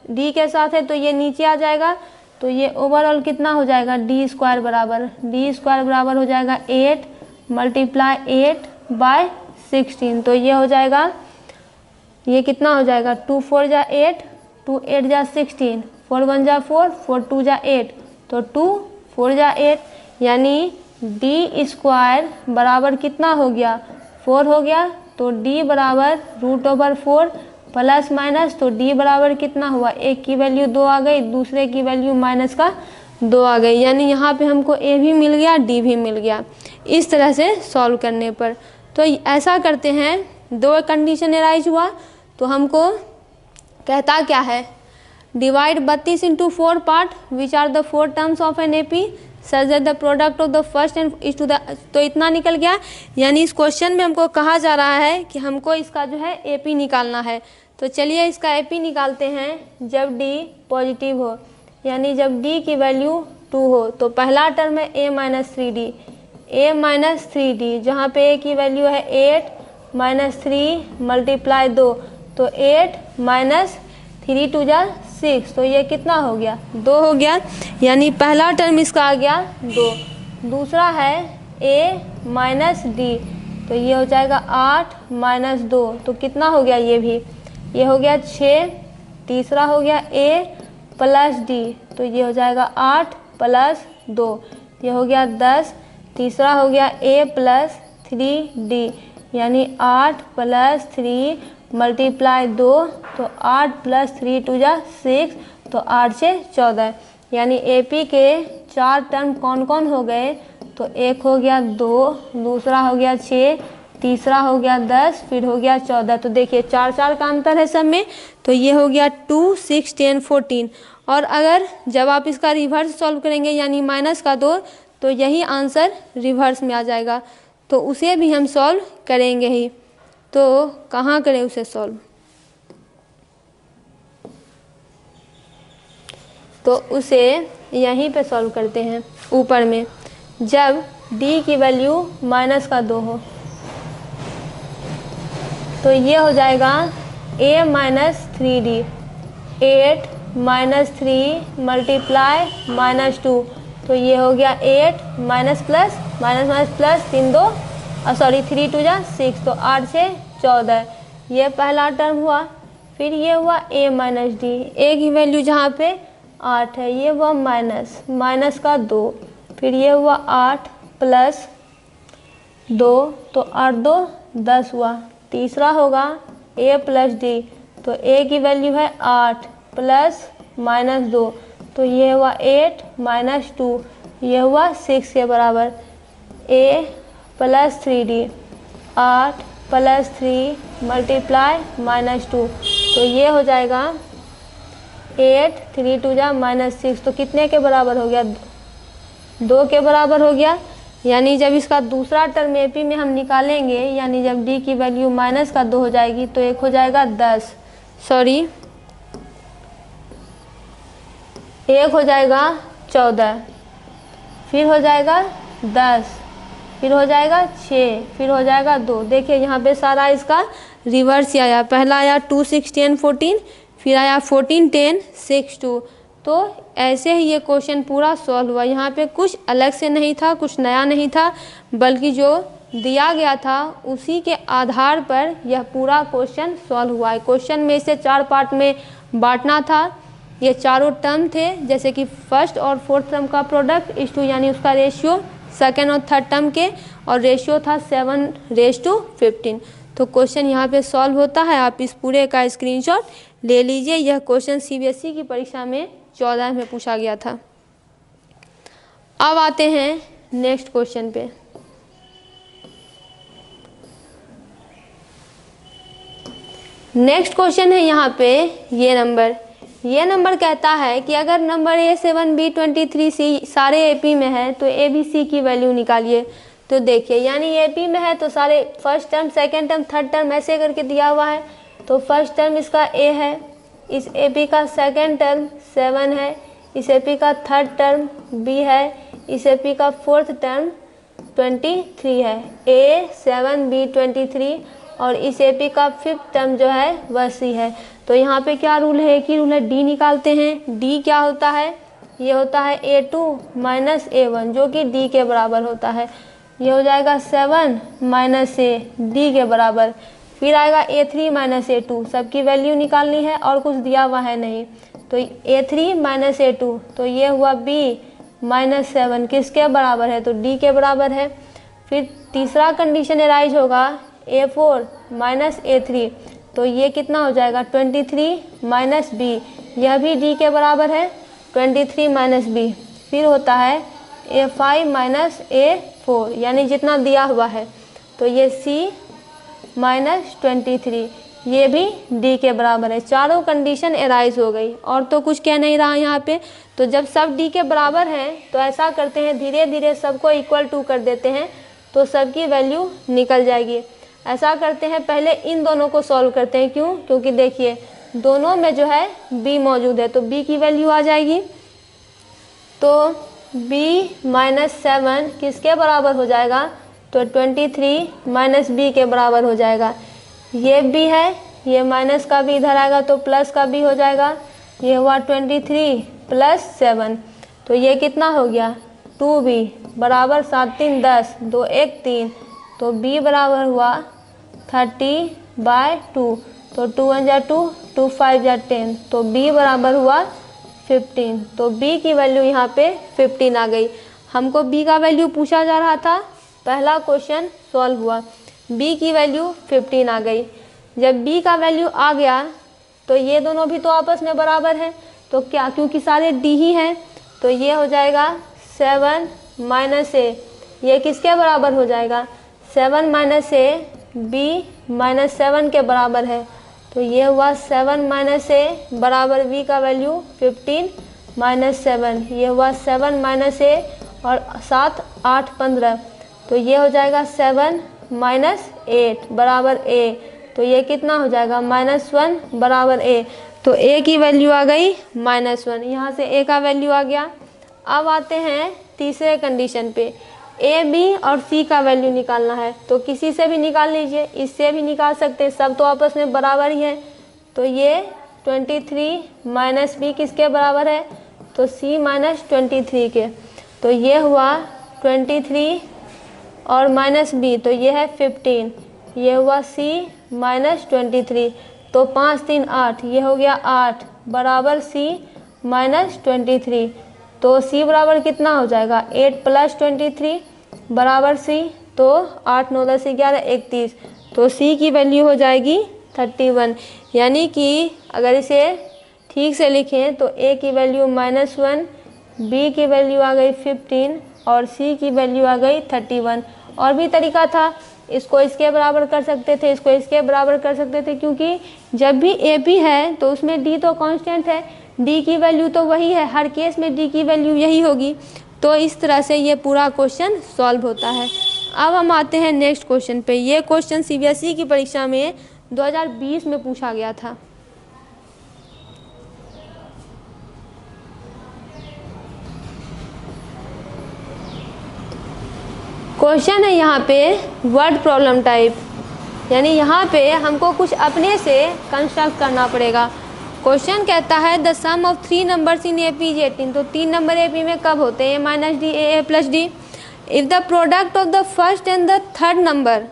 डी के साथ है तो ये नीचे आ जाएगा, तो ये ओवरऑल कितना हो जाएगा डी स्क्वायर बराबर हो जाएगा 8 × 8 बाय 16। तो ये हो जाएगा, ये कितना हो जाएगा 2 4 जा 8, 2 8 जा 16, 4 1 जा 4, 4 2 जा 8, तो 2 4 जा 8, यानी डी स्क्वायर बराबर कितना हो गया 4 हो गया। तो डी बराबर √4 प्लस माइनस, तो डी बराबर कितना हुआ, एक की वैल्यू 2 आ गई, दूसरे की वैल्यू माइनस का 2 आ गई, यानी यहाँ पे हमको ए भी मिल गया डी भी मिल गया। इस तरह से सॉल्व करने पर तो ऐसा करते हैं, 2 कंडीशन एराइज हुआ तो हमको कहता क्या है, divide 32 into 4 part which are the 4 terms of an AP such that the product of the first and is to the, तो इतना निकल गया। यानी इस क्वेश्चन में हमको कहा जा रहा है कि हमको इसका जो है एपी निकालना है। तो चलिए इसका एपी निकालते हैं जब डी पॉजिटिव हो, यानी जब डी की वैल्यू 2 हो। तो पहला टर्म है a - 3d, जहाँ पे a की वैल्यू है 8 - 3 × 2, तो 8 - 3 2 जा 6, तो ये कितना हो गया 2 हो गया, यानी पहला टर्म इसका आ गया 2। दूसरा है a - d, तो ये हो जाएगा 8 - 2, तो कितना हो गया ये हो गया 6। तीसरा हो गया a + d, तो ये हो जाएगा 8 + 2, ये हो गया 10। तीसरा हो गया a + 3d, यानी 8 + 3 × 2, तो 8 + 3 2 जा 6, तो 8 से 14, यानी एपी के 4 टर्म कौन कौन हो गए, तो एक हो गया 2, दूसरा हो गया 6, तीसरा हो गया 10, फिर हो गया 14। तो देखिए 4 4 का अंतर है सब में, तो ये हो गया 2 6 10 14। और अगर जब आप इसका रिवर्स सॉल्व करेंगे यानी माइनस का 2, तो यही आंसर रिवर्स में आ जाएगा, तो उसे भी हम सॉल्व करेंगे ही। तो कहाँ करें उसे सॉल्व, तो उसे यहीं पे सॉल्व करते हैं ऊपर में, जब d की वैल्यू माइनस का 2 हो। तो ये हो जाएगा a - 3d, 8 -3 मल्टीप्लाई -2, तो ये हो गया 8 minus plus minus minus plus 3 2 sorry 3 2 जा 6, तो 8 से 14, ये पहला टर्म हुआ। फिर ये हुआ a माइनस डी, a की वैल्यू जहाँ पे 8 है, ये हुआ माइनस का 2, फिर ये हुआ 8 प्लस 2, तो 8 2 10 हुआ। तीसरा होगा a प्लस डी, तो a की वैल्यू है 8 प्लस -2, तो ये हुआ 8 माइनस 2, ये हुआ 6 के बराबर। a plus 3d 8 plus 3 multiply -2, तो ये हो जाएगा 8 3 2 जा -6, तो कितने के बराबर हो गया? 2 के बराबर हो गया। यानी जब इसका दूसरा टर्म एपी में हम निकालेंगे, यानी जब डी की वैल्यू माइनस का 2 हो जाएगी, तो एक हो जाएगा 10, सॉरी एक हो जाएगा 14, फिर हो जाएगा 10, फिर हो जाएगा 6, फिर हो जाएगा 2। देखिए यहाँ पे सारा इसका रिवर्स ही आया, पहला आया 2 6 10 14, फिर आया 14 10 6 2, तो ऐसे ही ये क्वेश्चन पूरा सॉल्व हुआ। यहाँ पे कुछ अलग से नहीं था, कुछ नया नहीं था, बल्कि जो दिया गया था उसी के आधार पर यह पूरा क्वेश्चन सॉल्व हुआ है। क्वेश्चन में इसे 4 पार्ट में बांटना था। ये चारों टर्म थे, जैसे कि फर्स्ट और फोर्थ टर्म का प्रोडक्ट इस टू, यानी उसका रेशियो, सेकेंड और थर्ड टर्म के, और रेशियो था 7:15। तो क्वेश्चन यहाँ पे सॉल्व होता है। आप इस पूरे का स्क्रीनशॉट ले लीजिए। यह क्वेश्चन सीबीएसई की परीक्षा में 14 में पूछा गया था। अब आते हैं नेक्स्ट क्वेश्चन पे। नेक्स्ट क्वेश्चन है यहाँ पे ये नंबर कहता है कि अगर नंबर A7 B23 C सारे एपी में है तो ABC की वैल्यू निकालिए। तो देखिए, यानी एपी में है तो सारे first term, second term, third term ऐसे करके दिया हुआ है। तो फर्स्ट टर्म इसका A है, इस एपी का सेकंड टर्म 7 है, इस एपी का थर्ड टर्म B है, इस एपी का फोर्थ टर्म 23 है। A7 B23 और इस एपी का फिफ्थ टर्म जो है वह C है। तो यहाँ पे क्या रूल है? एक ही रूल है, D निकालते हैं। D क्या होता है? ये होता है A2 माइनस A1, जो कि D के बराबर होता है। ये हो जाएगा 7 माइनस A, D के बराबर। फिर आएगा A3 माइनस A2, सबकी वैल्यू निकालनी है और कुछ दिया हुआ है नहीं। तो A3 माइनस A2, तो ये हुआ B माइनस 7, किसके बराबर है? तो D के बराबर है। फिर तीसरा कंडीशन एराइज होगा A4 माइनस A3, तो ये कितना हो जाएगा? 23 माइनस B, यह भी D के बराबर है, 23 माइनस B। फिर होता है A5 माइनस A4, यानी जितना दिया हुआ है। तो ये C माइनस 23, ये भी D के बराबर है। चारों कंडीशन एराइज हो गई और तो कुछ कह नहीं रहा यहाँ पे। तो जब सब D के बराबर हैं तो ऐसा करते हैं, धीरे धीरे सबको इक्वल टू कर देते हैं, तो सबकी वैल्यू निकल जाएगी। ऐसा करते हैं, पहले इन दोनों को सॉल्व करते हैं। क्यों? क्योंकि देखिए दोनों में जो है B मौजूद है, तो B की वैल्यू आ जाएगी। तो B माइनस 7 किसके बराबर हो जाएगा? तो 23 माइनस B के बराबर हो जाएगा। ये B है, ये माइनस का भी इधर आएगा तो प्लस का B हो जाएगा। ये हुआ 23 प्लस 7, तो ये कितना हो गया? 2B बराबर 7 3 10, 2 1 3, तो B बराबर हुआ 30/2, तो 2 1 जा 2, 2 5 जा 10, तो B बराबर हुआ 15। तो B की वैल्यू यहाँ पे 15 आ गई। हमको B का वैल्यू पूछा जा रहा था, पहला क्वेश्चन सॉल्व हुआ, B की वैल्यू 15 आ गई। जब B का वैल्यू आ गया तो ये दोनों भी तो आपस में बराबर हैं, तो क्या, क्योंकि सारे D ही हैं, तो ये हो जाएगा 7 माइनस A, ये किसके बराबर हो जाएगा? 7 माइनस A B माइनस 7 के बराबर है। तो ये हुआ 7 माइनस A बराबर B का वैल्यू 15 माइनस 7, ये हुआ 7 माइनस A और 7 8 15, तो ये हो जाएगा 7 माइनस 8 बराबर A, तो ये कितना हो जाएगा? -1 बराबर A। तो A की वैल्यू आ गई -1, यहाँ से A का वैल्यू आ गया। अब आते हैं तीसरे कंडीशन पे, A B और C का वैल्यू निकालना है। तो किसी से भी निकाल लीजिए, इससे भी निकाल सकते हैं, सब तो आपस में बराबर ही है। तो ये 23 माइनस बी किसके बराबर है, तो सी माइनस 23 के। तो ये हुआ 23 और माइनस बी, तो ये है 15, ये हुआ सी माइनस 23, तो 5 3 8, ये हो गया 8 बराबर सी माइनस 23। तो सी बराबर कितना हो जाएगा, 8 प्लस 23 बराबर सी, तो 8 9 10 11 31, तो सी की वैल्यू हो जाएगी 31। यानी कि अगर इसे ठीक से लिखें तो ए की वैल्यू -1, बी की वैल्यू आ गई 15 और सी की वैल्यू आ गई 31। और भी तरीका था, इसको इसके बराबर कर सकते थे, इसको इसके बराबर कर सकते थे, क्योंकि जब भी ए पी है तो उसमें डी तो कांस्टेंट है, डी की वैल्यू तो वही है, हर केस में डी की वैल्यू यही होगी। तो इस तरह से ये पूरा क्वेश्चन सॉल्व होता है। अब हम आते हैं नेक्स्ट क्वेश्चन पे। ये क्वेश्चन सीबीएसई की परीक्षा में 2020 में पूछा गया था। क्वेश्चन है यहाँ पे वर्ड प्रॉब्लम टाइप, यानी यहाँ पे हमको कुछ अपने से कंस्ट्रक्ट करना पड़ेगा। क्वेश्चन कहता है the sum of 3 numbers in AP is 18। तो 3 नंबर एपी में कब होते हैं, a minus d a plus d. If the product of the first and the third number,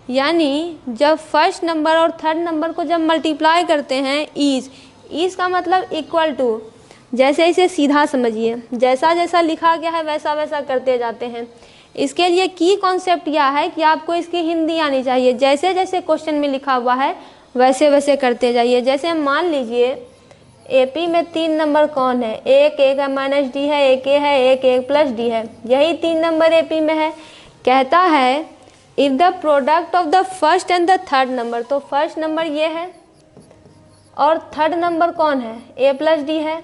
यानी जब फर्स्ट नंबर और थर्ड नंबर को जब मल्टीप्लाई करते हैं, इज का मतलब इक्वल टू, जैसे इसे सीधा समझिए, जैसा जैसा लिखा गया है वैसा वैसा करते जाते हैं। इसके लिए की कॉन्सेप्ट यह है कि आपको इसकी हिंदी आनी चाहिए, जैसे जैसे क्वेश्चन में लिखा हुआ है वैसे वैसे करते जाइए। जैसे मान लीजिए एपी में 3 नंबर कौन है, एक एक है माइनस डी है, एक ए है, एक एक प्लस डी है, यही 3 नंबर एपी में है। कहता है if the product of the first and the third number, तो फर्स्ट नंबर ये है और थर्ड नंबर कौन है, ए प्लस डी है।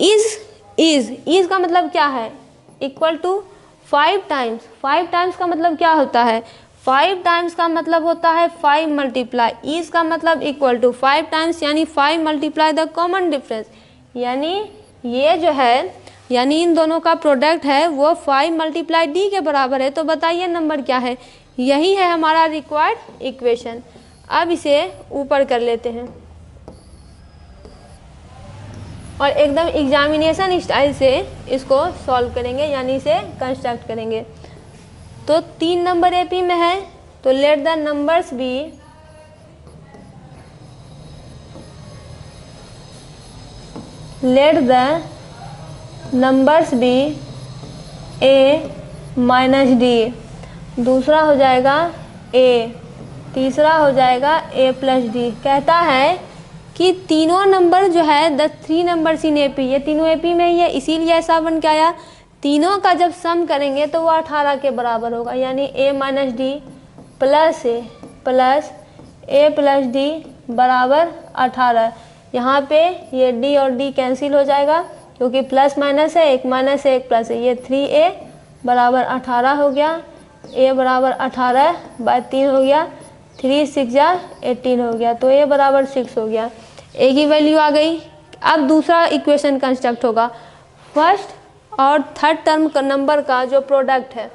इज का मतलब क्या है, इक्वल टू 5 टाइम्स। 5 टाइम्स का मतलब क्या होता है, 5 टाइम्स का मतलब होता है 5 मल्टीप्लाई, इज का मतलब इक्वल टू 5 टाइम्स, यानी 5 मल्टीप्लाई द कॉमन डिफरेंस। यानी ये जो है, यानी इन दोनों का प्रोडक्ट है वो 5 मल्टीप्लाई डी के बराबर है। तो बताइए नंबर क्या है, यही है हमारा रिक्वायर्ड इक्वेशन। अब इसे ऊपर कर लेते हैं और एकदम एग्जामिनेशन स्टाइल से इसको सॉल्व करेंगे, यानी इसे कंस्ट्रक्ट करेंगे। तो 3 नंबर एपी में है, तो let the numbers be a minus d, दूसरा हो जाएगा ए, तीसरा हो जाएगा ए प्लस डी। कहता है कि तीनों नंबर जो है द 3 नंबर्स इन एपी, ये तीनों एपी में ही है, इसीलिए ऐसा बन के आया। तीनों का जब सम करेंगे तो वो 18 के बराबर होगा, यानी ए माइनस डी प्लस ए प्लस डी बराबर 18। यहाँ पे ये डी और डी कैंसिल हो जाएगा, क्योंकि प्लस माइनस है, एक माइनस है एक प्लस है, ये 3a बराबर 18 हो गया। a बराबर 18 बाय 3 हो गया, 3 6 18 हो गया, तो a बराबर 6 हो गया। a की वैल्यू आ गई। अब दूसरा इक्वेशन कंस्ट्रक्ट होगा, फर्स्ट और थर्ड टर्म का नंबर का जो प्रोडक्ट है।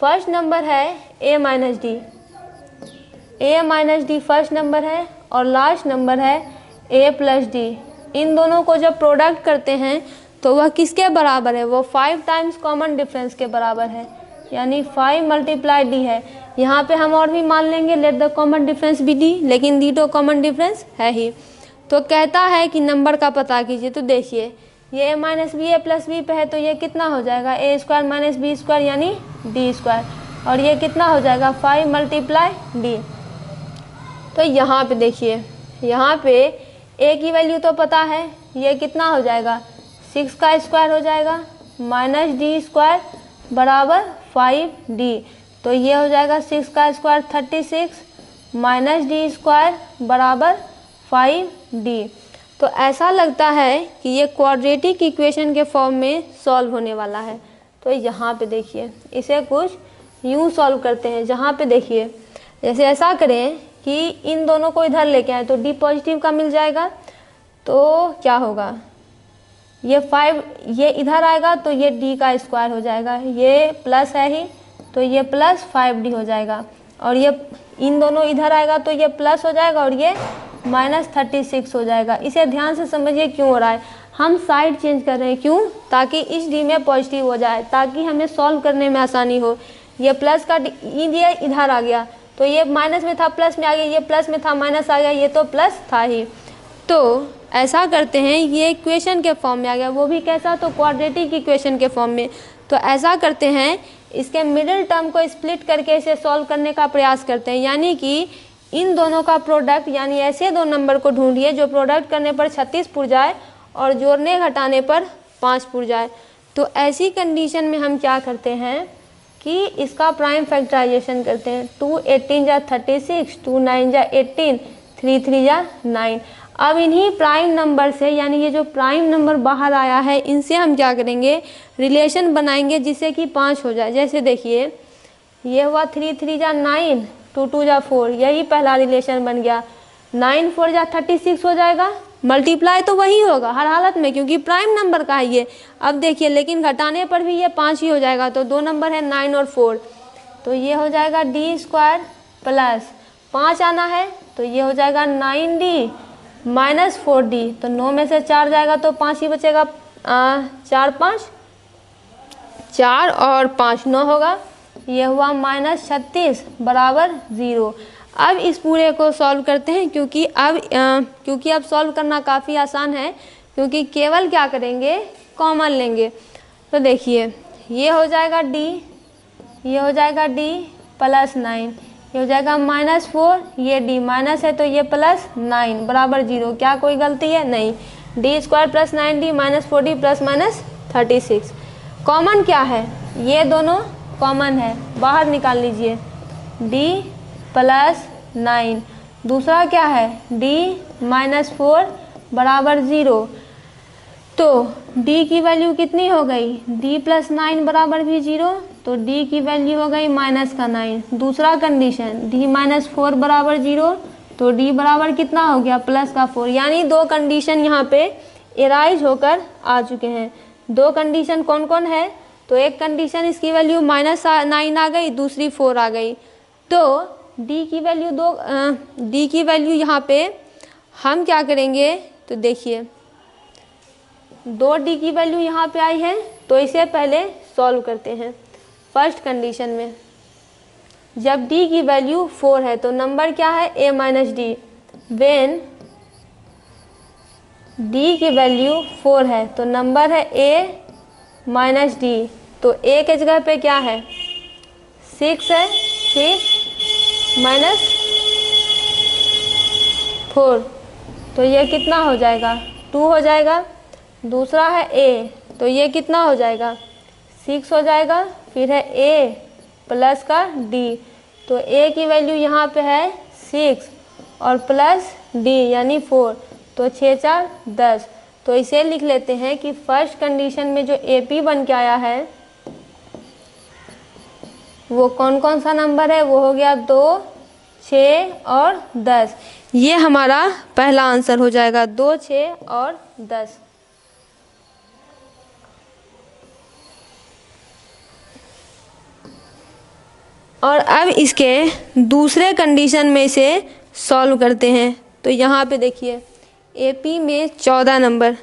फर्स्ट नंबर है a minus D first number है और लास्ट नंबर है a प्लस डी। इन दोनों को जब प्रोडक्ट करते हैं तो वह किसके बराबर है, वो 5 टाइम्स कॉमन डिफरेंस के बराबर है, यानी 5 मल्टीप्लाई डी है। यहाँ पे हम और भी मान लेंगे let the common difference be d, लेकिन डी तो कॉमन डिफरेंस है ही। तो कहता है कि नंबर का पता कीजिए। तो देखिए ये a minus b a plus b पे है, तो ये कितना हो जाएगा, ए स्क्वायर माइनस बी स्क्वायर यानी डी स्क्वायर, और ये कितना हो जाएगा 5 मल्टीप्लाई डी। तो यहाँ पे देखिए, यहाँ पे a की वैल्यू तो पता है, ये कितना हो जाएगा 6 का स्क्वायर हो जाएगा माइनस डी स्क्वायर बराबर 5d। तो ये हो जाएगा 6 का स्क्वायर 36 माइनस डी स्क्वायर बराबर 5d। तो ऐसा लगता है कि ये क्वाड्रेटिक इक्वेशन के फॉर्म में सॉल्व होने वाला है। तो यहाँ पे देखिए इसे कुछ यूँ सॉल्व करते हैं, जहाँ पे देखिए जैसे ऐसा करें कि इन दोनों को इधर लेके आए तो डी पॉजिटिव का मिल जाएगा, तो क्या होगा ये 5 ये इधर आएगा तो ये डी का स्क्वायर हो जाएगा, ये प्लस है ही तो ये प्लस 5d हो जाएगा, और ये इन दोनों इधर आएगा तो ये प्लस हो जाएगा और ये -36 हो जाएगा। इसे ध्यान से समझिए क्यों हो रहा है, हम साइड चेंज कर रहे हैं, क्यों? ताकि इस डी में पॉजिटिव हो जाए, ताकि हमें सॉल्व करने में आसानी हो। ये प्लस का ये इधर आ गया, तो ये माइनस में था प्लस में आ गया, ये प्लस में था माइनस आ गया, ये तो प्लस था ही। तो ऐसा करते हैं, ये इक्वेशन के फॉर्म में आ गया, वो भी कैसा? तो क्वाड्रेटिक इक्वेशन के फॉर्म में। तो ऐसा करते हैं, इसके मिडिल टर्म को स्प्लिट करके इसे सॉल्व करने का प्रयास करते हैं, यानी कि इन दोनों का प्रोडक्ट, यानी ऐसे दो नंबर को ढूंढिए जो प्रोडक्ट करने पर 36 पुर जाए और जोड़ने घटाने पर 5 पुर जाए। तो ऐसी कंडीशन में हम क्या करते हैं कि इसका प्राइम फैक्टराइजेशन करते हैं। 2 18 जा 36, 2 9 जा 18, 3 3 जा 9। अब इन्हीं प्राइम नंबर से, यानी ये जो प्राइम नंबर बाहर आया है, इनसे हम क्या करेंगे? रिलेशन बनाएंगे जिससे कि 5 हो जाए। जैसे देखिए, ये हुआ 3 3 जा 9, 2 2 जा 4, यही पहला रिलेशन बन गया। 9 4 जा 36 हो जाएगा, मल्टीप्लाई तो वही होगा हर हालत में, क्योंकि प्राइम नंबर का है ये। अब देखिए, लेकिन घटाने पर भी ये 5 ही हो जाएगा, तो दो नंबर है 9 और 4, तो ये हो जाएगा d² प्लस 5 आना है, तो ये हो जाएगा 9d माइनस 4d। तो 9 में से 4 जाएगा तो 5 ही बचेगा, 4 5 4 और 5 9 होगा, ये हुआ -36 बराबर 0। अब इस पूरे को सॉल्व करते हैं, क्योंकि अब सॉल्व करना काफ़ी आसान है, क्योंकि केवल क्या करेंगे? कॉमन लेंगे। तो देखिए, ये हो जाएगा d, ये हो जाएगा d प्लस 9, ये हो जाएगा -4, ये d माइनस है तो ये प्लस 9 बराबर 0। क्या कोई गलती है? नहीं। d² plus 9d minus 4d plus minus 36। Common क्या है? ये दोनों कॉमन है, बाहर निकाल लीजिए। d प्लस 9, दूसरा क्या है? d माइनस 4 बराबर 0। तो d की वैल्यू कितनी हो गई? d प्लस 9 बराबर भी 0, तो d की वैल्यू हो गई -9। दूसरा कंडीशन, d माइनस 4 बराबर 0, तो d बराबर कितना हो गया? प्लस का 4। यानी दो कंडीशन यहाँ पे एराइज होकर आ चुके हैं। दो कंडीशन कौन कौन है? तो एक कंडीशन इसकी वैल्यू -9 आ गई, दूसरी 4 आ गई। तो d की वैल्यू यहाँ पे हम क्या करेंगे? तो देखिए, 2d की वैल्यू यहाँ पे आई है, तो इसे पहले सॉल्व करते हैं। फर्स्ट कंडीशन में जब d की वैल्यू 4 है तो नंबर क्या है? a minus D. When d की वैल्यू 4 है तो नंबर है a माइनस डी। तो a के जगह पे क्या है? 6 है, 6 माइनस 4, तो ये कितना हो जाएगा? 2 हो जाएगा। दूसरा है a, तो ये कितना हो जाएगा? 6 हो जाएगा। फिर है a प्लस का d, तो a की वैल्यू यहाँ पे है 6 और प्लस d यानी 4, तो 6 4 10। तो इसे लिख लेते हैं कि फर्स्ट कंडीशन में जो AP बन के आया है वो कौन कौन सा नंबर है? वो हो गया 2 6 और 10। ये हमारा पहला आंसर हो जाएगा, 2 6 और 10। और अब इसके दूसरे कंडीशन में इसे सॉल्व करते हैं। तो यहाँ पे देखिए, AP में 14 नंबर,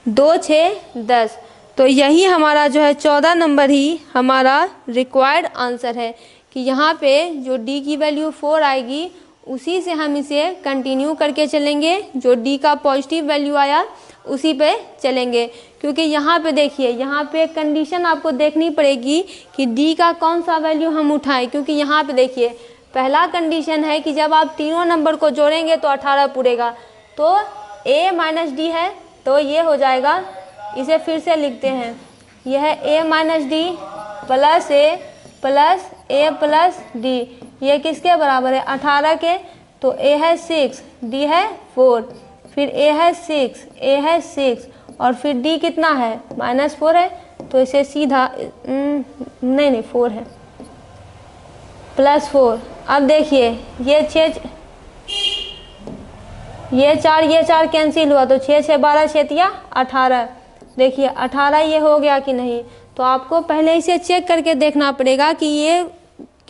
2 6 10, तो यही हमारा जो है 14 नंबर ही हमारा रिक्वायर्ड आंसर है, कि यहाँ पे जो d की वैल्यू 4 आएगी उसी से हम इसे कंटिन्यू करके चलेंगे, जो d का पॉजिटिव वैल्यू आया उसी पे चलेंगे। क्योंकि यहाँ पे देखिए, यहाँ पे एक कंडीशन आपको देखनी पड़ेगी कि d का कौन सा वैल्यू हम उठाएं, क्योंकि यहाँ पे देखिए पहला कंडीशन है कि जब आप तीनों नंबर को जोड़ेंगे तो 18 पूरेगा। तो a माइनस डी है, तो ये हो जाएगा, इसे फिर से लिखते हैं, यह है a minus D plus a plus a plus d. ये किसके बराबर है? 18 के। तो a है 6, d है 4, फिर a है 6, a है 6 और फिर d कितना है? -4 है। तो इसे सीधा नहीं 4 है, +4। अब देखिए, ये 6 ये 4 कैंसिल हुआ, तो 6 6 12 6 18। देखिए 18 ये हो गया कि नहीं? तो आपको पहले इसे चेक करके देखना पड़ेगा कि ये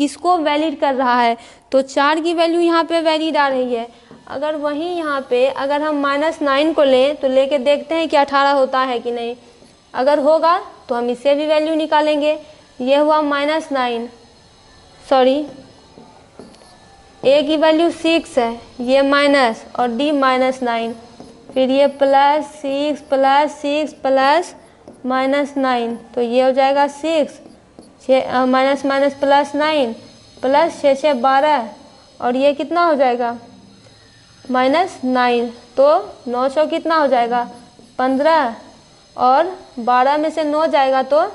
किसको वैलिड कर रहा है, तो 4 की वैल्यू यहाँ पे वैलिड आ रही है। अगर वहीं यहाँ पे अगर हम -9 को लें तो लेके देखते हैं कि 18 होता है कि नहीं। अगर होगा तो हम इससे भी वैल्यू निकालेंगे। ये हुआ -9, सॉरी ए की वैल्यू 6 है, ये माइनस और डी -9, फिर ये +6 +6 प्लस -9, तो ये हो जाएगा 6 माइनस माइनस +9 प्लस 6 6 12, और ये कितना हो जाएगा -9, तो 9 सौ कितना हो जाएगा 15, और 12 में से 9 जाएगा तो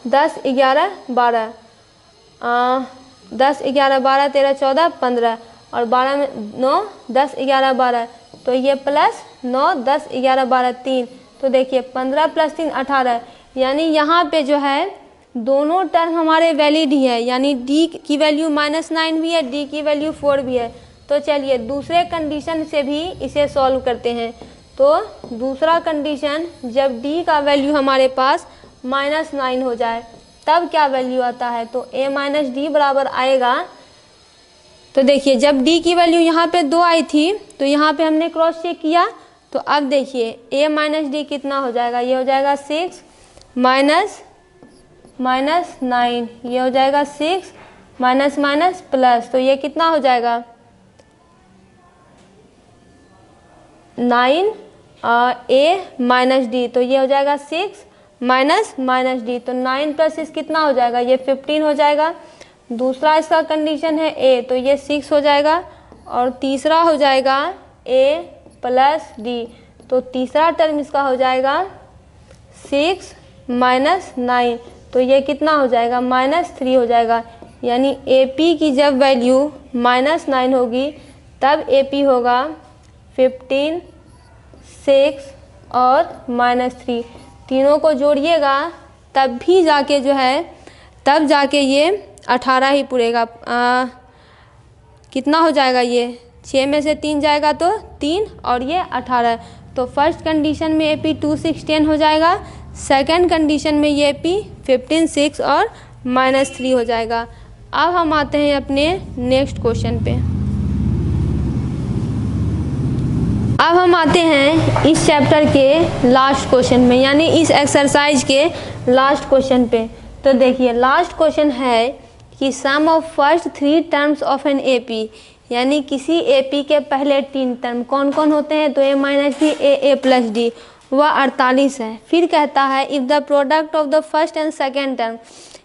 10 11 12, 10 11 12 13 14 15, और 12 में 9 10 11 12, तो ये +9 10 11 12 3, तो देखिए 15 + 3 18, यानी यहाँ पे जो है दोनों टर्म हमारे वैलिड ही है, यानी डी की वैल्यू -9 भी है, डी की वैल्यू 4 भी है। तो चलिए दूसरे कंडीशन से भी इसे सॉल्व करते हैं। तो दूसरा कंडीशन, जब डी का वैल्यू हमारे पास -9 हो जाए तब क्या वैल्यू आता है, तो a - d बराबर आएगा। तो देखिए जब d की वैल्यू यहाँ पे 2 आई थी तो यहाँ पे हमने क्रॉस चेक किया, तो अब देखिए a - d कितना हो जाएगा, ये हो जाएगा 6 -9, ये हो जाएगा 6 माइनस माइनस प्लस, तो ये कितना हो जाएगा 9 a - d, तो ये हो जाएगा 6 माइनस -d, तो 9 + 6 कितना हो जाएगा, ये 15 हो जाएगा। दूसरा इसका कंडीशन है a, तो ये 6 हो जाएगा, और तीसरा हो जाएगा a + d, तो तीसरा टर्म इसका हो जाएगा 6 - 9, तो ये कितना हो जाएगा -3 हो जाएगा। यानी AP की जब वैल्यू -9 होगी तब AP होगा 15 6 और -3, तीनों को जोड़िएगा तब भी जाके जो है, तब जाके ये 18 ही पूरेगा। कितना हो जाएगा, ये 6 में से 3 जाएगा तो 3, और ये 18, तो फर्स्ट कंडीशन में AP 2 6 10 हो जाएगा, सेकंड कंडीशन में ये AP 15 6 और -3 हो जाएगा। अब हम आते हैं अपने नेक्स्ट क्वेश्चन पे। अब हम आते हैं इस चैप्टर के लास्ट क्वेश्चन में, यानी इस एक्सरसाइज के लास्ट क्वेश्चन पे। तो देखिए लास्ट क्वेश्चन है कि sum of first 3 terms of an AP, यानी किसी AP के पहले 3 टर्म कौन कौन होते हैं, तो a - d a + d, वह 48 है। फिर कहता है if the product of the first and second term,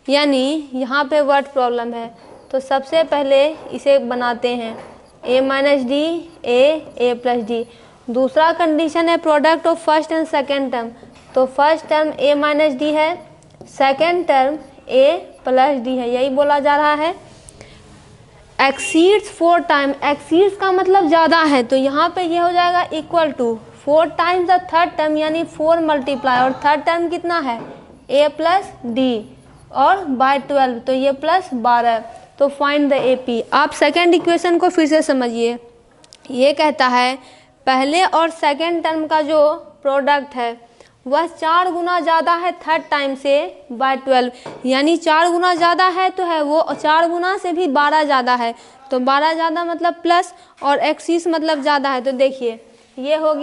यानी यहाँ पे वर्ड प्रॉब्लम है, तो सबसे पहले इसे बनाते हैं a - d a + d। दूसरा कंडीशन है product of first and second term, तो फर्स्ट टर्म a - d है, सेकेंड टर्म a + d है, यही बोला जा रहा है। एक्सीड्स 4 टाइम, एक्सीड्स का मतलब ज़्यादा है, तो यहाँ पे ये हो जाएगा equal to 4 times the third term, यानी 4 मल्टीप्लाई, और थर्ड टर्म कितना है a + d और बाय 12, तो ये +12, तो फाइंड द AP। आप सेकेंड इक्वेशन को फिर से समझिए। ये कहता है पहले और सेकेंड टर्म का जो प्रोडक्ट है वह 4 गुना ज़्यादा है थर्ड टाइम से बाय 12, यानी 4 गुना ज़्यादा है तो है वो 4 गुना से भी 12 ज़्यादा है, तो 12 ज़्यादा मतलब प्लस, और एक्सिस मतलब ज़्यादा है। तो देखिए ये हो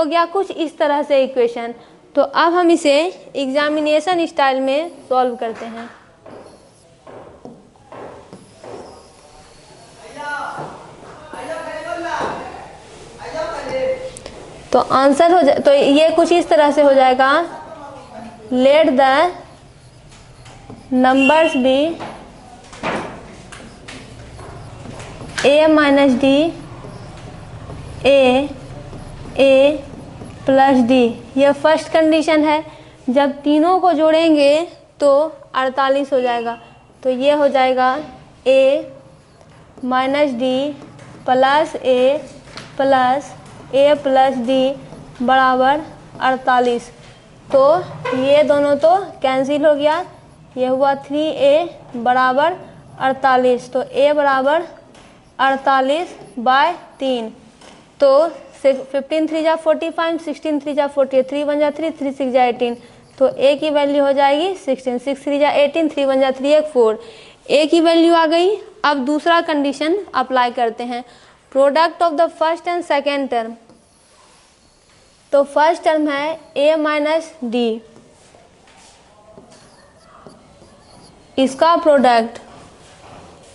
गया कुछ इस तरह से इक्वेशन। तो अब हम इसे एग्जामिनेशन स्टाइल में सॉल्व करते हैं। तो आंसर हो जाए, तो ये कुछ इस तरह से हो जाएगा, let the numbers be a - d a + d, यह फर्स्ट कंडीशन है। जब तीनों को जोड़ेंगे तो 48 हो जाएगा, तो ये हो जाएगा a - d + a + d बराबर 48। तो ये दोनों तो कैंसिल हो गया, ये हुआ 3a बराबर 48, तो a बराबर 48/3। तो 15 3 जा 45, 16 3 जा 48, 3 1 जा 3, 3 6 जा 18, तो ए की वैल्यू हो जाएगी 16, 6 3 जा 18, 3 1 जा 3 1 4, ए की वैल्यू आ गई। अब दूसरा कंडीशन अप्लाई करते हैं, product of the first and second term. तो फर्स्ट टर्म है a माइनस डी, इसका product,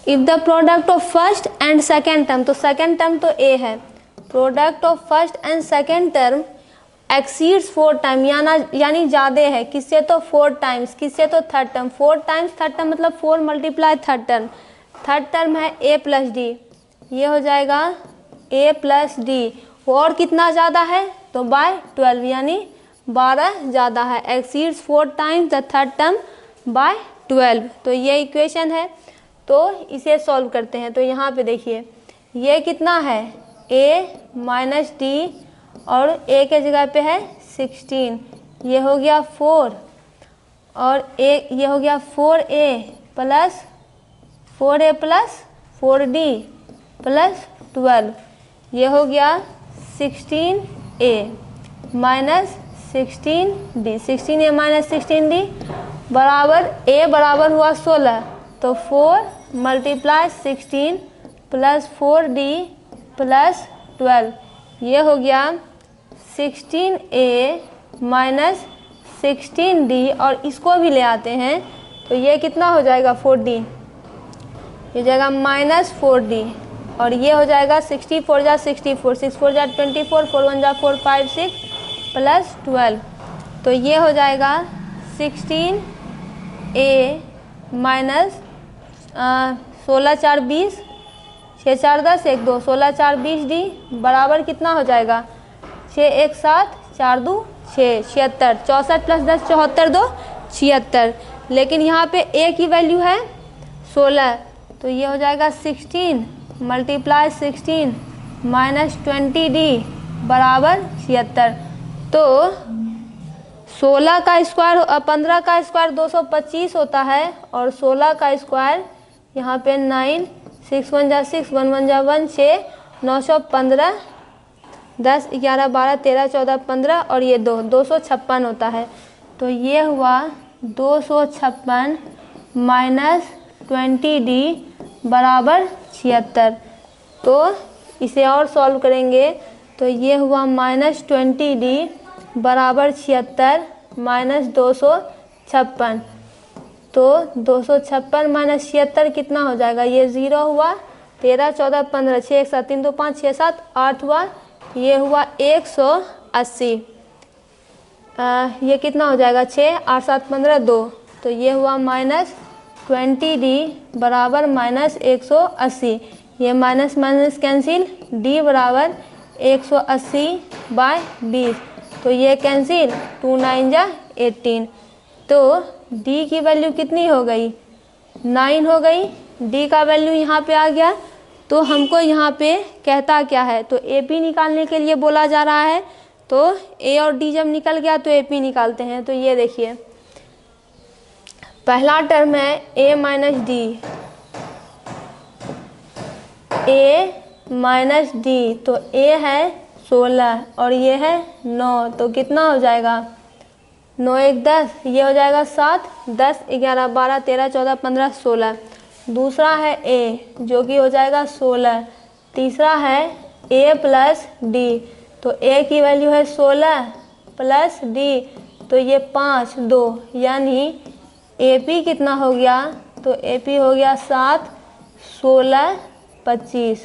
if the product of first and second term, तो सेकेंड टर्म तो a है, product of first and second term exceeds 4 time, यानी ज़्यादा है, किससे तो 4 टाइम्स, किससे तो third term, 4 times third term मतलब 4 multiply third term, third term है a प्लस डी, ये हो जाएगा a प्लस डी, और कितना ज़्यादा है तो बाय 12 यानी 12 ज़्यादा है, exceeds 4 times the third term by 12। तो ये इक्वेशन है, तो इसे सॉल्व करते हैं। तो यहाँ पे देखिए ये कितना है a माइनस डी और a के जगह पे है 16, ये हो गया 4 और ये हो गया 4a plus 4a plus 4d plus 12, ये हो गया 16a minus 16d, 16a minus 16d बराबर a बराबर हुआ 16, तो 4 मल्टीप्लाई 16 प्लस 4d प्लस 12, ये हो गया 16a माइनस 16d, और इसको भी ले आते हैं तो ये कितना हो जाएगा 4d, ये जाएगा माइनस 4d, और ये हो जाएगा 64 जा 64, 6 4 जा 24, 4 1 जा 4 5 6 प्लस 12, तो ये हो जाएगा 16a माइनस 16 4 20, 6 4 10 1 2, 16 4 20d बराबर कितना हो जाएगा 6 1 7 4 2 6, 76, 64 प्लस 10 74 2 76, लेकिन यहाँ पे a की वैल्यू है 16, तो ये हो जाएगा 16 मल्टीप्लाई 16 माइनस 20d बराबर 76, तो 16 का स्क्वायर 15 का स्क्वायर 225 होता है, और 16 का स्क्वायर यहाँ पे 9, 6 1 जा 6, 1 1 जा 1 6, 915, 10 11 12 13 14 15 और ये 256 होता है, तो ये हुआ 256 माइनस 20d बराबर 76। तो इसे और सॉल्व करेंगे तो ये हुआ माइनस 20d बराबर 76 माइनस 256, तो 256 माइनस 76 कितना हो जाएगा, ये 0 हुआ, 13 14 15 6 1 7 3 2 5 6 7 8 हुआ, ये हुआ 180, ये कितना हो जाएगा 6 8 7 15 2, तो ये हुआ माइनस 20d बराबर माइनस 180, ये माइनस माइनस कैंसिल, d बराबर 180 बाय 20, तो ये कैंसिल, 2 9 जा 18, तो d की वैल्यू कितनी हो गई 9 हो गई, d का वैल्यू यहाँ पे आ गया। तो हमको यहाँ पे कहता क्या है, तो AP निकालने के लिए बोला जा रहा है, तो a और d जब निकल गया तो AP निकालते हैं। तो ये देखिए पहला टर्म है a minus d, a minus D, तो a है 16 और ये है 9, तो कितना हो जाएगा 9 1 10, ये हो जाएगा 7 10 11 12 13 14 15 16। दूसरा है a जो कि हो जाएगा 16, तीसरा है a प्लस डी, तो a की वैल्यू है 16 प्लस डी, तो ये 5 2, यानी AP कितना हो गया, तो AP हो गया 7 16 25,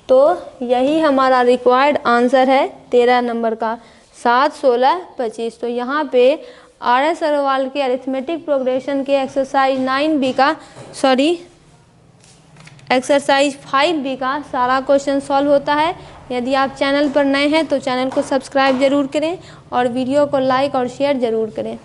तो यही हमारा रिक्वायर्ड आंसर है 13 नंबर का, 7 16 25। तो यहाँ पे RS अग्रवाल के अरिथमेटिक प्रोग्रेशन के एक्सरसाइज 9B का एक्सरसाइज 5B का सारा क्वेश्चन सॉल्व होता है। यदि आप चैनल पर नए हैं तो चैनल को सब्सक्राइब ज़रूर करें और वीडियो को लाइक और शेयर ज़रूर करें।